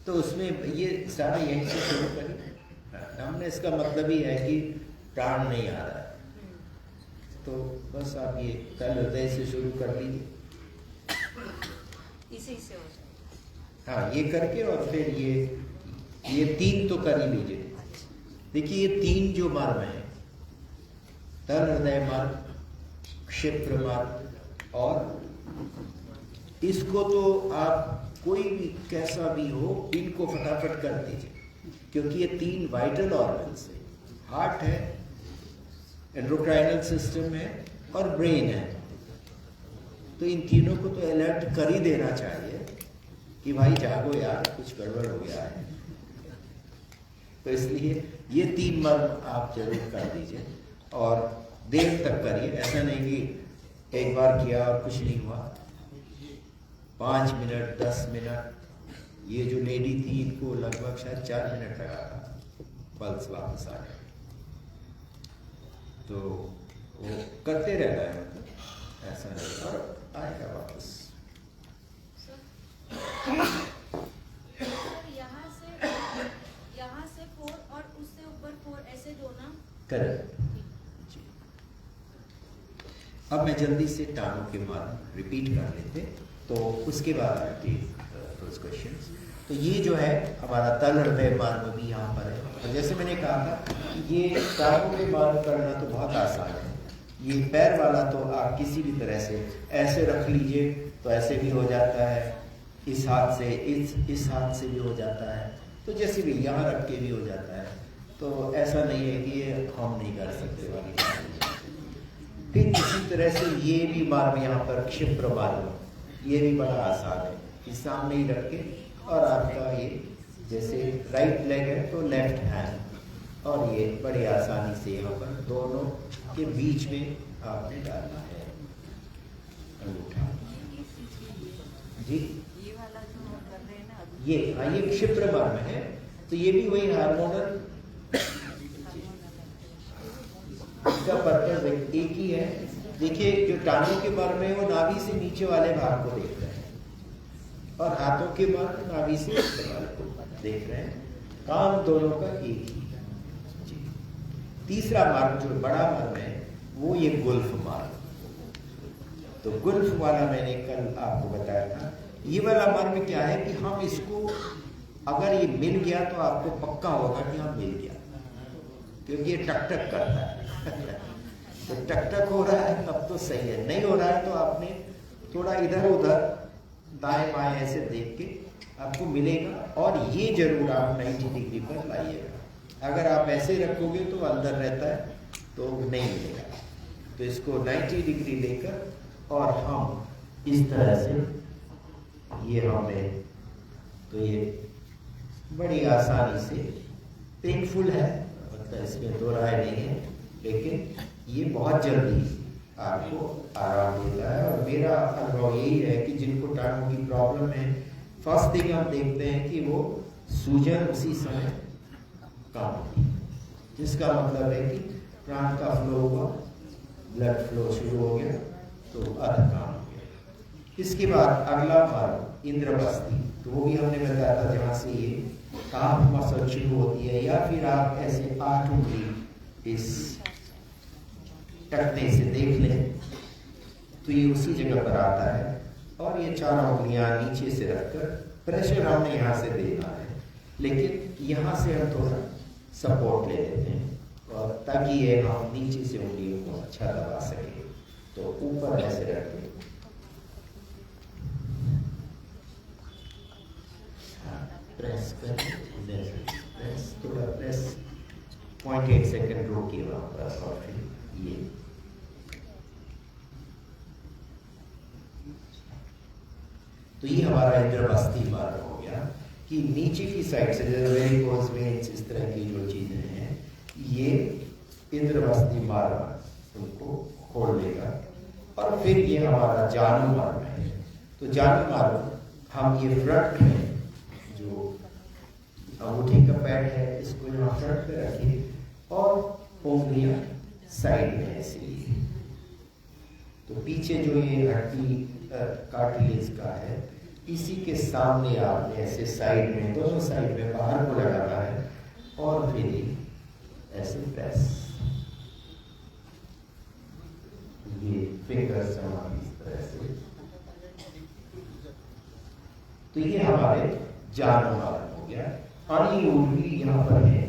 तो उसमें ये सारा यहीं से शुरू करें। नमनेस का मतलब ही है कि प्राण नहीं आ रहा है, तो बस आप ये तल हृदय से शुरू कर लीजिए, इसी से हो जाए। हाँ, ये करके और फिर ये 3 तो कर ही लीजिए। देखिए ये 3 जो मार्ग हैं, तल हृदय मार्ग, क्षिप्र मार्ग, और इसको तो आप कोई भी कैसा भी हो इनको फटाफट कर दीजिए, क्योंकि ये 3 वाइटल ऑर्गन्स है। हार्ट है, एंडोक्राइनल सिस्टम है और ब्रेन है। तो इन तीनों को तो अलर्ट कर ही देना चाहिए कि भाई जागो यार, कुछ गड़बड़ हो गया है। तो इसलिए ये 3 मर्म आप जरूर कर दीजिए और देर तक करिए। ऐसा नहीं कि एक बार किया और कुछ नहीं हुआ। 5 मिनट, 10 मिनट। ये जो लेडी थी इनको लगभग शायद 4 मिनट लगा था पल्स वापस आ गया। तो वो करते रहना है, मतलब ऐसा नहीं, और आएगा वापस। यहाँ से 4 और उससे ऊपर 4, ऐसे दो ना? करेक्ट। अब मैं मैं जल्दी से टानों के मार्ग रिपीट कर लेते, तो उसके बाद क्वेश्चन। तो ये जो है हमारा तल हृदय मार्ग भी यहाँ पर है, और जैसे मैंने कहा था ये टांगों के मार्ग करना तो बहुत आसान है। ये पैर वाला तो आप किसी भी तरह से ऐसे रख लीजिए तो ऐसे भी हो जाता है, इस हाथ से इस हाथ से भी हो जाता है, तो जैसे भी यहाँ रख के भी हो जाता है। तो ऐसा नहीं है कि ये हम नहीं कर सकते वाली। फिर इसी तरह से ये भी मार्ग यहाँ पर क्षिप्र मार्ग, ये भी बड़ा आसान है कि सामने ही रख के, और आपका ये जैसे राइट लेग है तो लेफ्ट हैंड, और ये बड़ी आसानी से यहाँ पर दोनों के बीच में आपने डालना है अंगूठा। जी ये वाला जो हम कर रहे हैं ना अभी, ये क्षिप्र मार्ग है, तो ये भी वही हार्मोनल, इसका पर्पज एक ही है। देखिए जो टांगों के मार्ग में वो नाभि से नीचे वाले भाग को देख रहे हैं, और हाथों के मार्ग नाभि से ऊपर वाले को देख रहे हैं। काम दोनों का एक ही है। जी। तीसरा मार्ग जो बड़ा मार्ग है वो ये गुल्फ मार्ग। तो गुल्फ वाला मैंने कल आपको बताया था। ये वाला मार्ग क्या है कि हम इसको अगर ये मिल गया तो आपको पक्का होगा कि हाँ मिल गया, क्योंकि ये टक टक करता है। तो टक टक हो रहा है तब तो सही है, नहीं हो रहा है तो आपने थोड़ा इधर उधर दाएं बाएं ऐसे देख के आपको मिलेगा, और ये जरूर आप 90 डिग्री पर लाइएगा। अगर आप ऐसे रखोगे तो अंदर रहता है तो नहीं मिलेगा। तो इसको 90 डिग्री लेकर और हम इस तरह से ये हमें, तो ये बड़ी आसानी से, पेनफुल है मतलब इसमें दो राय नहीं है, लेकिन ये बहुत जल्दी आपको आराम देता है। और मेरा अनुभव यही है कि जिनको टांगों की प्रॉब्लम है, फर्स्ट थिंग हम देखते हैं कि वो सूजन उसी समय कम होती है, जिसका मतलब है कि प्राण का फ्लो हुआ, ब्लड फ्लो शुरू हो गया, तो अर्ध काम हो गया। इसके बाद अगला मार्ग इंद्रबस्ती, तो वो भी हमने बताया था जहाँ से ये काफ मसल शुरू होती है, या फिर आप ऐसे 8 उंगली इस टकने से देख लें तो ये उसी जगह पर आता है, और ये 4 उंगलियां नीचे से रखकर प्रेशर हमने यहाँ से देना है, लेकिन यहाँ से हम थोड़ा सपोर्ट ले लेते हैं, और ताकि ये हम नीचे से उंगलियों को अच्छा दबा सके। तो ऊपर ऐसे रख के प्रेस कर, प्रेस थोड़ा प्रेस 0.8 सेकेंड रोकिए वहाँ पर, और फिर ये तो ये हमारा इंद्रबस्ती मार्ग हो गया कि नीचे की साइड से जैसे वेरिकोज वेन्स इस तरह की जो चीजें हैं, ये इंद्रबस्ती मार्ग उनको खोल लेगा। और फिर ये हमारा जानु मार्ग है। तो जानु मार्ग हम ये फ्रंट में जो अंगूठी का पैड है इसको यहाँ फ्रंट पे रखिए, और उंगलियां साइड में ऐसे ही। तो पीछे जो ये हड्डी कार्टिलेज का है, इसी के सामने आपने ऐसे साइड में, दोनों साइड में बाहर को लगाना है, और फिर ऐसे प्रेस, ये फिंगर्स इस तरह से। तो ये हमारे जानु मार्ग हो गया। और ये उंगली यहाँ पर है,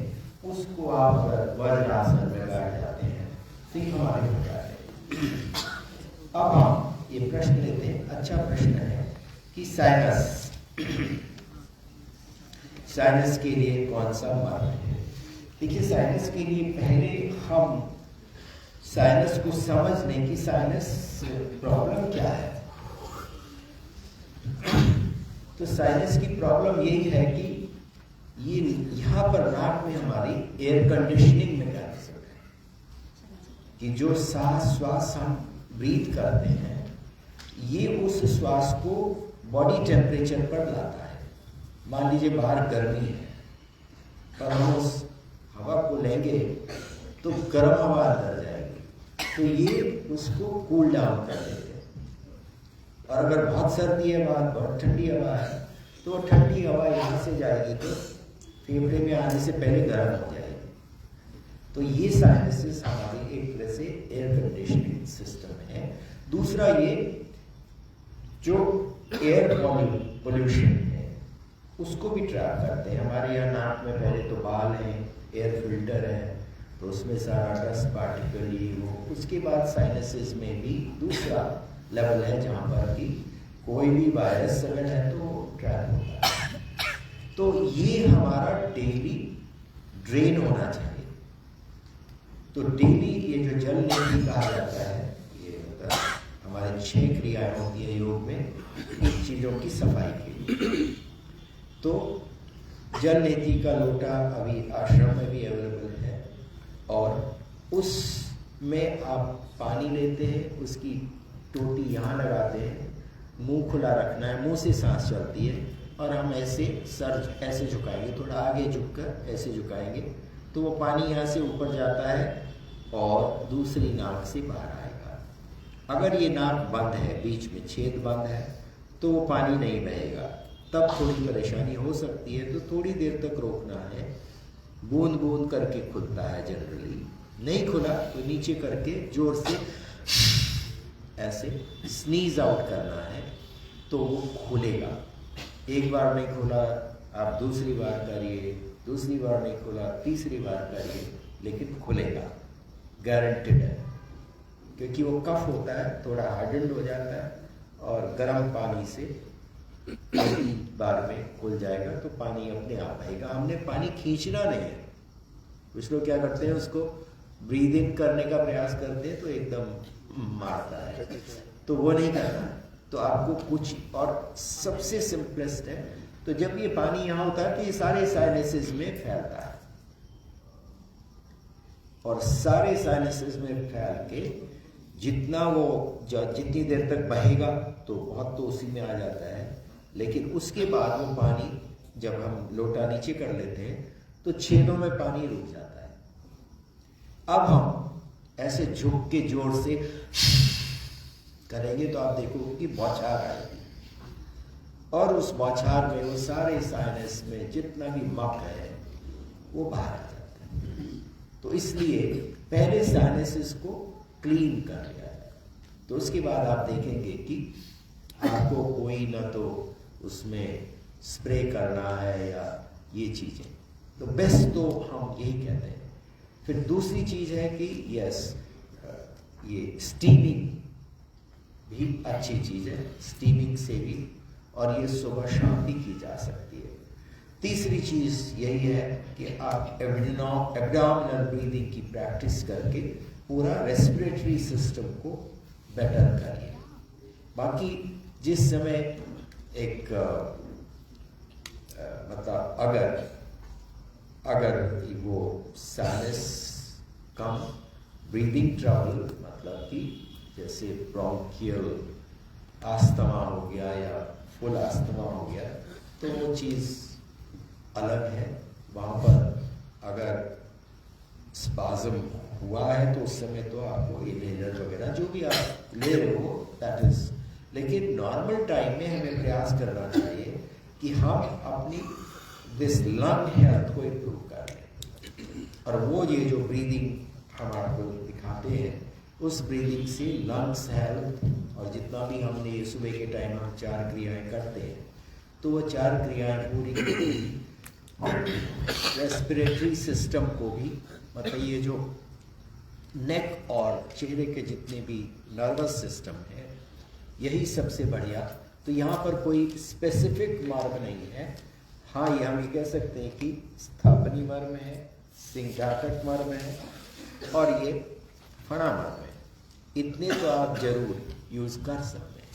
उसको आप वज्रासन में बैठ जाते हैं, तो ये हमारे हो जाते। अब हम ये प्रश्न लेते हैं, अच्छा प्रश्न है कि साइनस, साइनस के लिए कौन सा मार्ग है। देखिए साइनस के लिए पहले हम साइनस को समझ लें कि साइनस प्रॉब्लम क्या है। तो साइनस की प्रॉब्लम यही है कि ये यहाँ पर नाक में हमारी एयर कंडीशनिंग मैकेनिज्म है, कि जो सांस श्वास हम ब्रीथ करते हैं, ये उस श्वास को बॉडी टेम्परेचर पर लाता है। मान लीजिए बाहर गर्मी है, पर हम उस हवा को लेंगे तो गर्म हवा अंदर जाएगी, तो ये उसको कूल डाउन कर देते हैं। और अगर बहुत सर्दी है बाहर, बहुत ठंडी हवा है, तो ठंडी हवा यहाँ से जाएगी तो फेफड़े में आने से पहले गर्म हो जाएगी। तो ये साइनसेस हमारी एक तरह से एयर कंडीशनिंग सिस्टम है। दूसरा ये जो एयर पोल्यूशन है उसको भी ट्रैक करते हैं। हमारे यहाँ नाक में पहले तो बाल हैं, एयर फिल्टर है, तो उसमें सारा डस्ट पार्टिकल ये वो, उसके बाद साइनसेस में भी दूसरा लेवल है जहाँ पर कि कोई भी वायरस अगर है तो ट्रैक होता है। तो ये हमारा डेली ड्रेन होना चाहिए। तो डेली ये जो जल नीति कहा जाता है, ये मतलब हमारे 6 क्रियाएं होती है योग में इन चीज़ों की सफाई के लिए। तो जल नीति का लोटा अभी आश्रम में भी अवेलेबल है और उसमें आप पानी लेते हैं, उसकी टोटी यहाँ लगाते हैं, मुंह खुला रखना है, मुंह से सांस चलती है और हम ऐसे सर ऐसे झुकाएंगे, थोड़ा आगे झुककर ऐसे झुकाएंगे तो वो पानी यहाँ से ऊपर जाता है और दूसरी नाक से बाहर आएगा। अगर ये नाक बंद है, बीच में छेद बंद है, तो वो पानी नहीं बहेगा, तब थोड़ी परेशानी हो सकती है। तो थोड़ी देर तक रोकना है, बूंद बूंद करके खुलता है जनरली, नहीं खुला तो नीचे करके जोर से ऐसे स्नीज आउट करना है तो वो खुलेगा। एक बार नहीं खुला आप दूसरी बार करिए, दूसरी बार नहीं खुला तीसरी बार करिए, लेकिन खुलेगा, गारंटेड है। क्योंकि वो कफ होता है, थोड़ा हार्डन्ड हो जाता है और गर्म पानी से 3 बार में खुल जाएगा तो पानी अपने आप आएगा। हमने पानी खींचना नहीं है। कुछ लोग क्या करते हैं, उसको ब्रीद इन करने का प्रयास करते हैं तो एकदम मारता है, तो वो नहीं करना। तो आपको कुछ, और सबसे सिंपलेस्ट है, तो जब ये पानी यहाँ होता है तो ये सारे साइनसेस में फैलता है और सारे साइनसेस में फैल के जितना वो जितनी देर तक बहेगा तो बहुत तो उसी में आ जाता है, लेकिन उसके बाद वो पानी जब हम लोटा नीचे कर लेते हैं तो छेदों में पानी रुक जाता है। अब हम ऐसे झुक के जोर से करेंगे तो आप देखोगे कि बौछार आएगी और उस बौछार में वो सारे साइनस में जितना भी मक है वो बाहर आ जाता है। तो इसलिए पहले साइनसेस को क्लीन कर लिया है, तो उसके बाद आप देखेंगे कि आपको कोई ना तो उसमें स्प्रे करना है या ये चीज़ें, तो बेस्ट तो हम यही कहते हैं। फिर दूसरी चीज़ है कि यस, ये स्टीमिंग भी अच्छी चीज़ है, स्टीमिंग से भी, और ये सुबह शाम भी की जा सकती है। तीसरी चीज़ यही है कि आप एब्डोमिनल ब्रीदिंग की प्रैक्टिस करके पूरा रेस्पिरेटरी सिस्टम को बेटर करिए। बाकी जिस समय एक मतलब अगर वो साइनस कम, ब्रीदिंग ट्रबल मतलब कि जैसे ब्रोंकियल आस्थमा हो गया या फुल आस्थमा हो गया, तो वो चीज़ अलग है। वहाँ पर अगर स्पाज्म हुआ है तो उस समय तो आपको इनहेलर वगैरह जो भी आप ले रहे हो दैट इज, लेकिन नॉर्मल टाइम में हमें प्रयास करना चाहिए कि हम अपनी दिस लंग हेल्थ को इम्प्रूव कर लें। और वो ये जो ब्रीदिंग हम आपको दिखाते हैं, उस ब्रीदिंग से लंग्स हेल्थ, और जितना भी हमने ये सुबह के टाइम हम 4 क्रियाएं करते हैं, तो वो 4 क्रियाएं पूरी रेस्पिरेटरी सिस्टम को भी, मतलब ये जो नेक और चेहरे के जितने भी नर्वस सिस्टम है, यही सबसे बढ़िया। तो यहाँ पर कोई स्पेसिफिक मर्म नहीं है। हाँ, ये हम ये कह सकते हैं कि स्थापनी मर्म है, सिंघाटक मर्म है और ये फणा मर्म है। इतने तो आप जरूर यूज कर सकते हैं।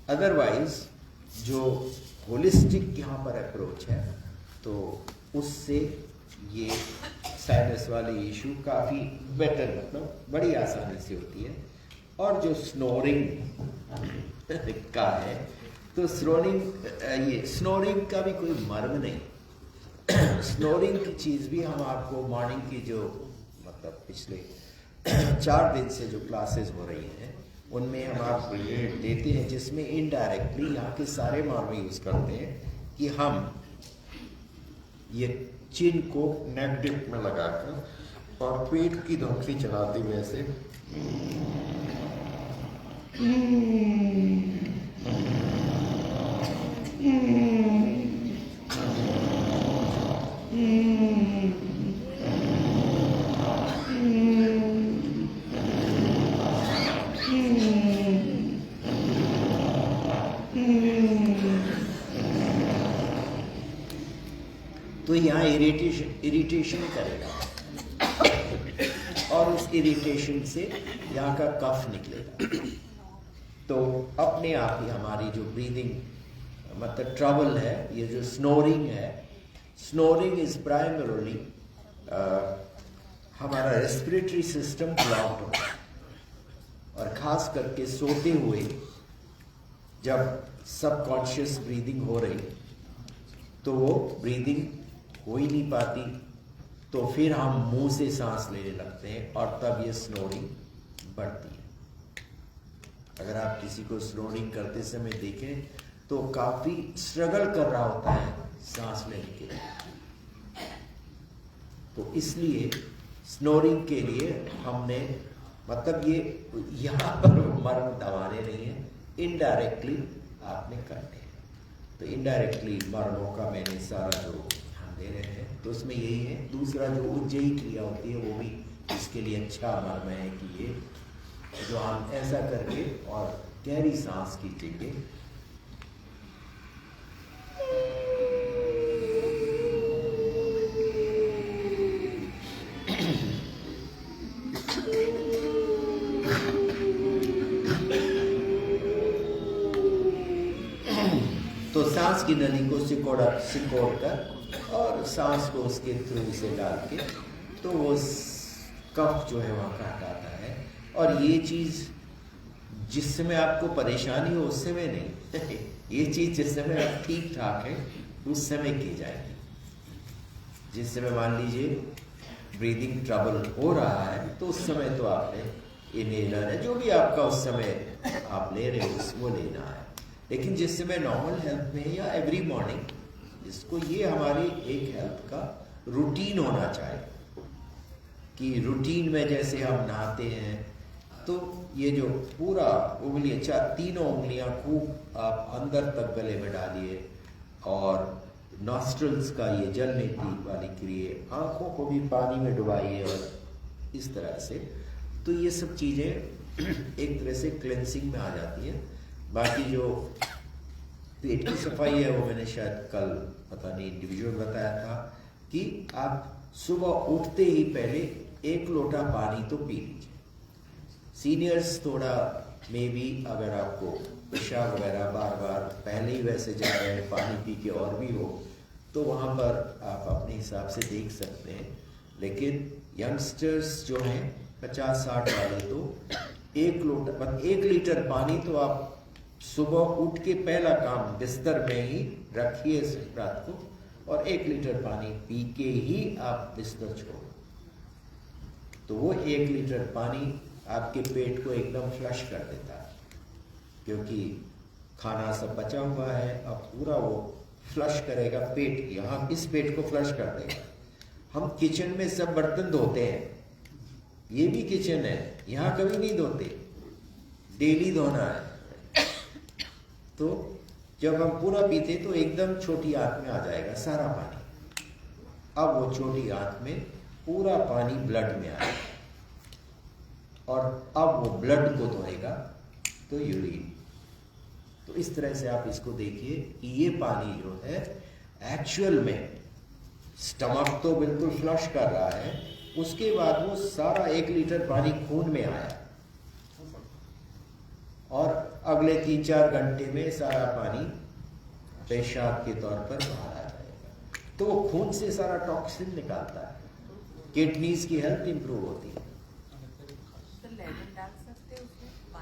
अदरवाइज जो होलिस्टिक यहाँ पर अप्रोच है, तो उससे ये साइनस वाली इशू काफ़ी बेटर, मतलब बड़ी आसानी से होती है। और जो स्नोरिंग का है, तो स्नोरिंग का भी कोई मर्म नहीं। स्नोरिंग की चीज़ भी हम आपको मॉर्निंग की जो मतलब पिछले 4 दिन से जो क्लासेस हो रही हैं उनमें हम आपको ये देते हैं, जिसमें इनडायरेक्टली यहाँ के सारे मर्म यूज़ करते हैं कि हम ये चिन को नेक डिप में लगाकर और पेट की धोखी चलाते हुए ऐसे तो यहाँ इरिटेशन करेगा और उस इरिटेशन से यहाँ का कफ निकलेगा। तो अपने आप ही हमारी जो ब्रीदिंग मतलब ट्रबल है, ये जो स्नोरिंग है, स्नोरिंग इज प्राइमरली हमारा रेस्पिरेटरी सिस्टम ब्लॉक्ड होता है। और खास करके सोते हुए जब सबकॉन्शियस ब्रीदिंग हो रही तो वो ब्रीदिंग हो ही नहीं पाती, तो फिर हम मुंह से सांस लेने लगते हैं और तब ये स्नोरिंग बढ़ती है। अगर आप किसी को स्नोरिंग करते समय देखें तो काफी स्ट्रगल कर रहा होता है सांस लेने के लिए। तो इसलिए स्नोरिंग के लिए हमने मतलब ये यहाँ पर मर्म दबाने नहीं है, इनडायरेक्टली आपने करने हैं। तो इनडायरेक्टली मर्मों का मैंने सारा जो हम दे रहे हैं तो उसमें यही है। दूसरा जो उज्जयी क्रिया होती है वो भी इसके लिए अच्छा मर्म है कि ये जो हम ऐसा करके और गहरी सांस खींचेंगे। तो सांस की नली को सिकोड़ कर और सांस को उसके थ्रू से डाल के तो वो कफ जो है वहाँ का हटाता है। और ये चीज़ जिस समय आपको परेशानी हो उस समय नहीं ये चीज़ जिस समय आप ठीक ठाक है उस समय की जाएगी। जिस समय मान लीजिए ब्रीदिंग ट्रबल हो रहा है तो उस समय तो आपने इनहेलर है जो भी आपका उस समय आप ले रहे हो वो लेना है। लेकिन जिस समय नॉर्मल हेल्थ में या एवरी मॉर्निंग इसको ये हमारी एक हेल्थ का रूटीन होना चाहिए कि रूटीन में जैसे हम नहाते हैं तो ये जो पूरा उंगलियां तीनों उंगलियां खूब आप अंदर तक गले में डालिए और नॉस्ट्रल्स का ये जल नीति वाली क्रिया, आंखों को भी पानी में डुबाइए और इस तरह से। तो ये सब चीजें एक तरह से क्लेंसिंग में आ जाती है। बाकी जो पेट की सफाई है वो मैंने शायद कल पता नहीं इंडिविजुअल बताया था कि आप सुबह उठते ही पहले 1 लोटा पानी तो पी लीजिए। सीनियर्स थोड़ा मे बी अगर आपको पेशाब वगैरह बार बार पहले ही वैसे जा रहे हैं पानी पी के और भी हो तो वहाँ पर आप अपने हिसाब से देख सकते हैं। लेकिन यंगस्टर्स जो हैं 50-60 वाले तो 1 लीटर पानी तो आप सुबह उठ के पहला काम बिस्तर में ही रखिए रात को और 1 लीटर पानी पी के ही आप बिस्तर छोड़ो। तो वो 1 लीटर पानी आपके पेट को एकदम फ्लश कर देता है क्योंकि खाना सब बचा हुआ है। अब पूरा वो फ्लश करेगा पेट, यहाँ इस पेट को फ्लश कर देगा। हम किचन में सब बर्तन धोते हैं, ये भी किचन है, यहाँ कभी नहीं धोते, डेली धोना है। तो जब हम पूरा पीते तो एकदम छोटी आंत में आ जाएगा सारा पानी। अब वो छोटी आंत में पूरा पानी ब्लड में आएगा और अब वो ब्लड को धोएगा तो यूरिन। तो इस तरह से आप इसको देखिए कि ये पानी जो है एक्चुअल में स्टमक तो बिल्कुल फ्लश कर रहा है, उसके बाद वो सारा 1 लीटर पानी खून में आया और अगले 3-4 घंटे में सारा पानी पेशाब के तौर पर बाहर आ जाएगा। तो वो खून से सारा टॉक्सिन निकालता है, किडनीज की हेल्थ इंप्रूव होती है।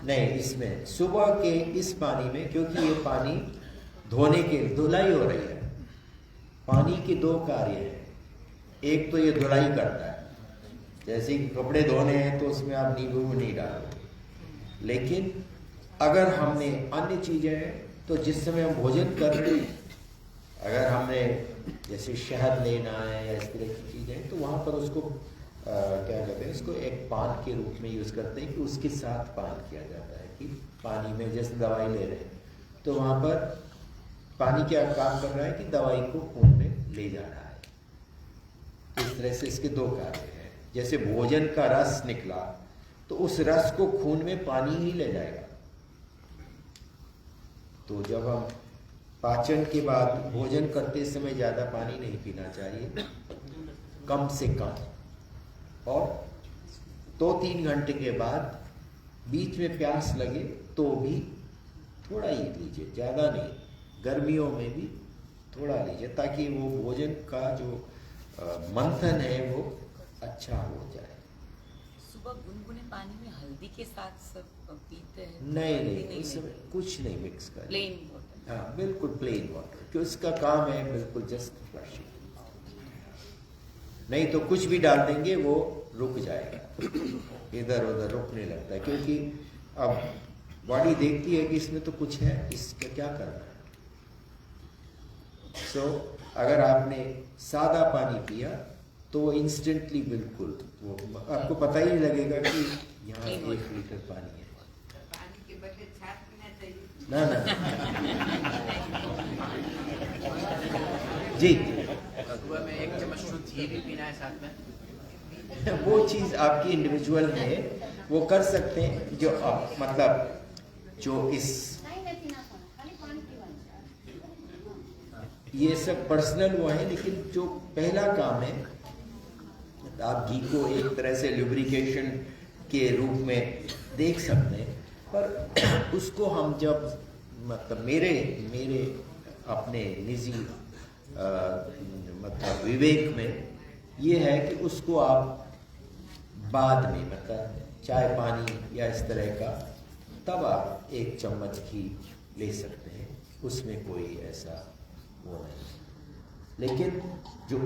नहीं, इसमें सुबह के इस पानी में, क्योंकि ये पानी धोने के धुलाई हो रही है, पानी के 2 कार्य हैं। एक तो ये धुलाई करता है, जैसे कि कपड़े धोने हैं तो उसमें आप नींबू नहीं डालोगे। लेकिन अगर हमने अन्य चीजें हैं तो जिस समय हम भोजन कर रहे हैं, अगर हमने जैसे शहद लेना है या इस तरह की चीजें तो वहां पर उसको क्या कहते हैं, उसको एक पान के रूप में यूज करते हैं कि उसके साथ पान किया जाता है कि पानी में जैसे दवाई ले रहे हैं, तो वहाँ पर पानी क्या काम कर रहा है कि दवाई को खून में ले जा रहा है। इस तरह से इसके दो कार्य हैं। जैसे भोजन का रस निकला तो उस रस को खून में पानी ही ले जाएगा। तो जब हम पाचन के बाद भोजन करते समय ज़्यादा पानी नहीं पीना चाहिए, कम से कम, और 2-3 घंटे के बाद बीच में प्यास लगे तो भी थोड़ा ही लीजिए, ज़्यादा नहीं। गर्मियों में भी थोड़ा लीजिए ताकि वो भोजन का जो मंथन है वो अच्छा हो जाए। सुबह गुनगुने पानी में हल्दी के साथ सब पीते हैं? नहीं, उसमें कुछ नहीं मिक्स करें। Plain water? हाँ, बिल्कुल प्लेन वाटर, क्योंकि उसका काम है बिल्कुल जस्ट फ्लशिंग। नहीं तो कुछ भी डाल देंगे वो रुक जाएगा, इधर उधर रुकने लगता है, क्योंकि अब बॉडी देखती है कि इसमें तो कुछ है, इसका क्या करना है। सो अगर आपने सादा पानी पिया तो इंस्टेंटली बिल्कुल वो आपको पता ही नहीं लगेगा कि यहाँ 1 लीटर पानी है। पानी के बदले छाछ पीना चाहिए। ना जी, सुबह में 1 चम्मच शुद्ध घी भी पीना है साथ में? वो चीज़ आपकी इंडिविजुअल है, वो कर सकते हैं। जो आप मतलब जो इस ये सब पर्सनल वो है, लेकिन जो पहला काम है, आप घी को एक तरह से लुब्रिकेशन के रूप में देख सकते हैं, पर उसको हम जब मतलब मेरे अपने निजी मतलब विवेक में ये है कि उसको आप बाद में मतलब चाय पानी या इस तरह का, तब आप 1 चम्मच घी ले सकते हैं, उसमें कोई ऐसा वो नहीं। लेकिन जो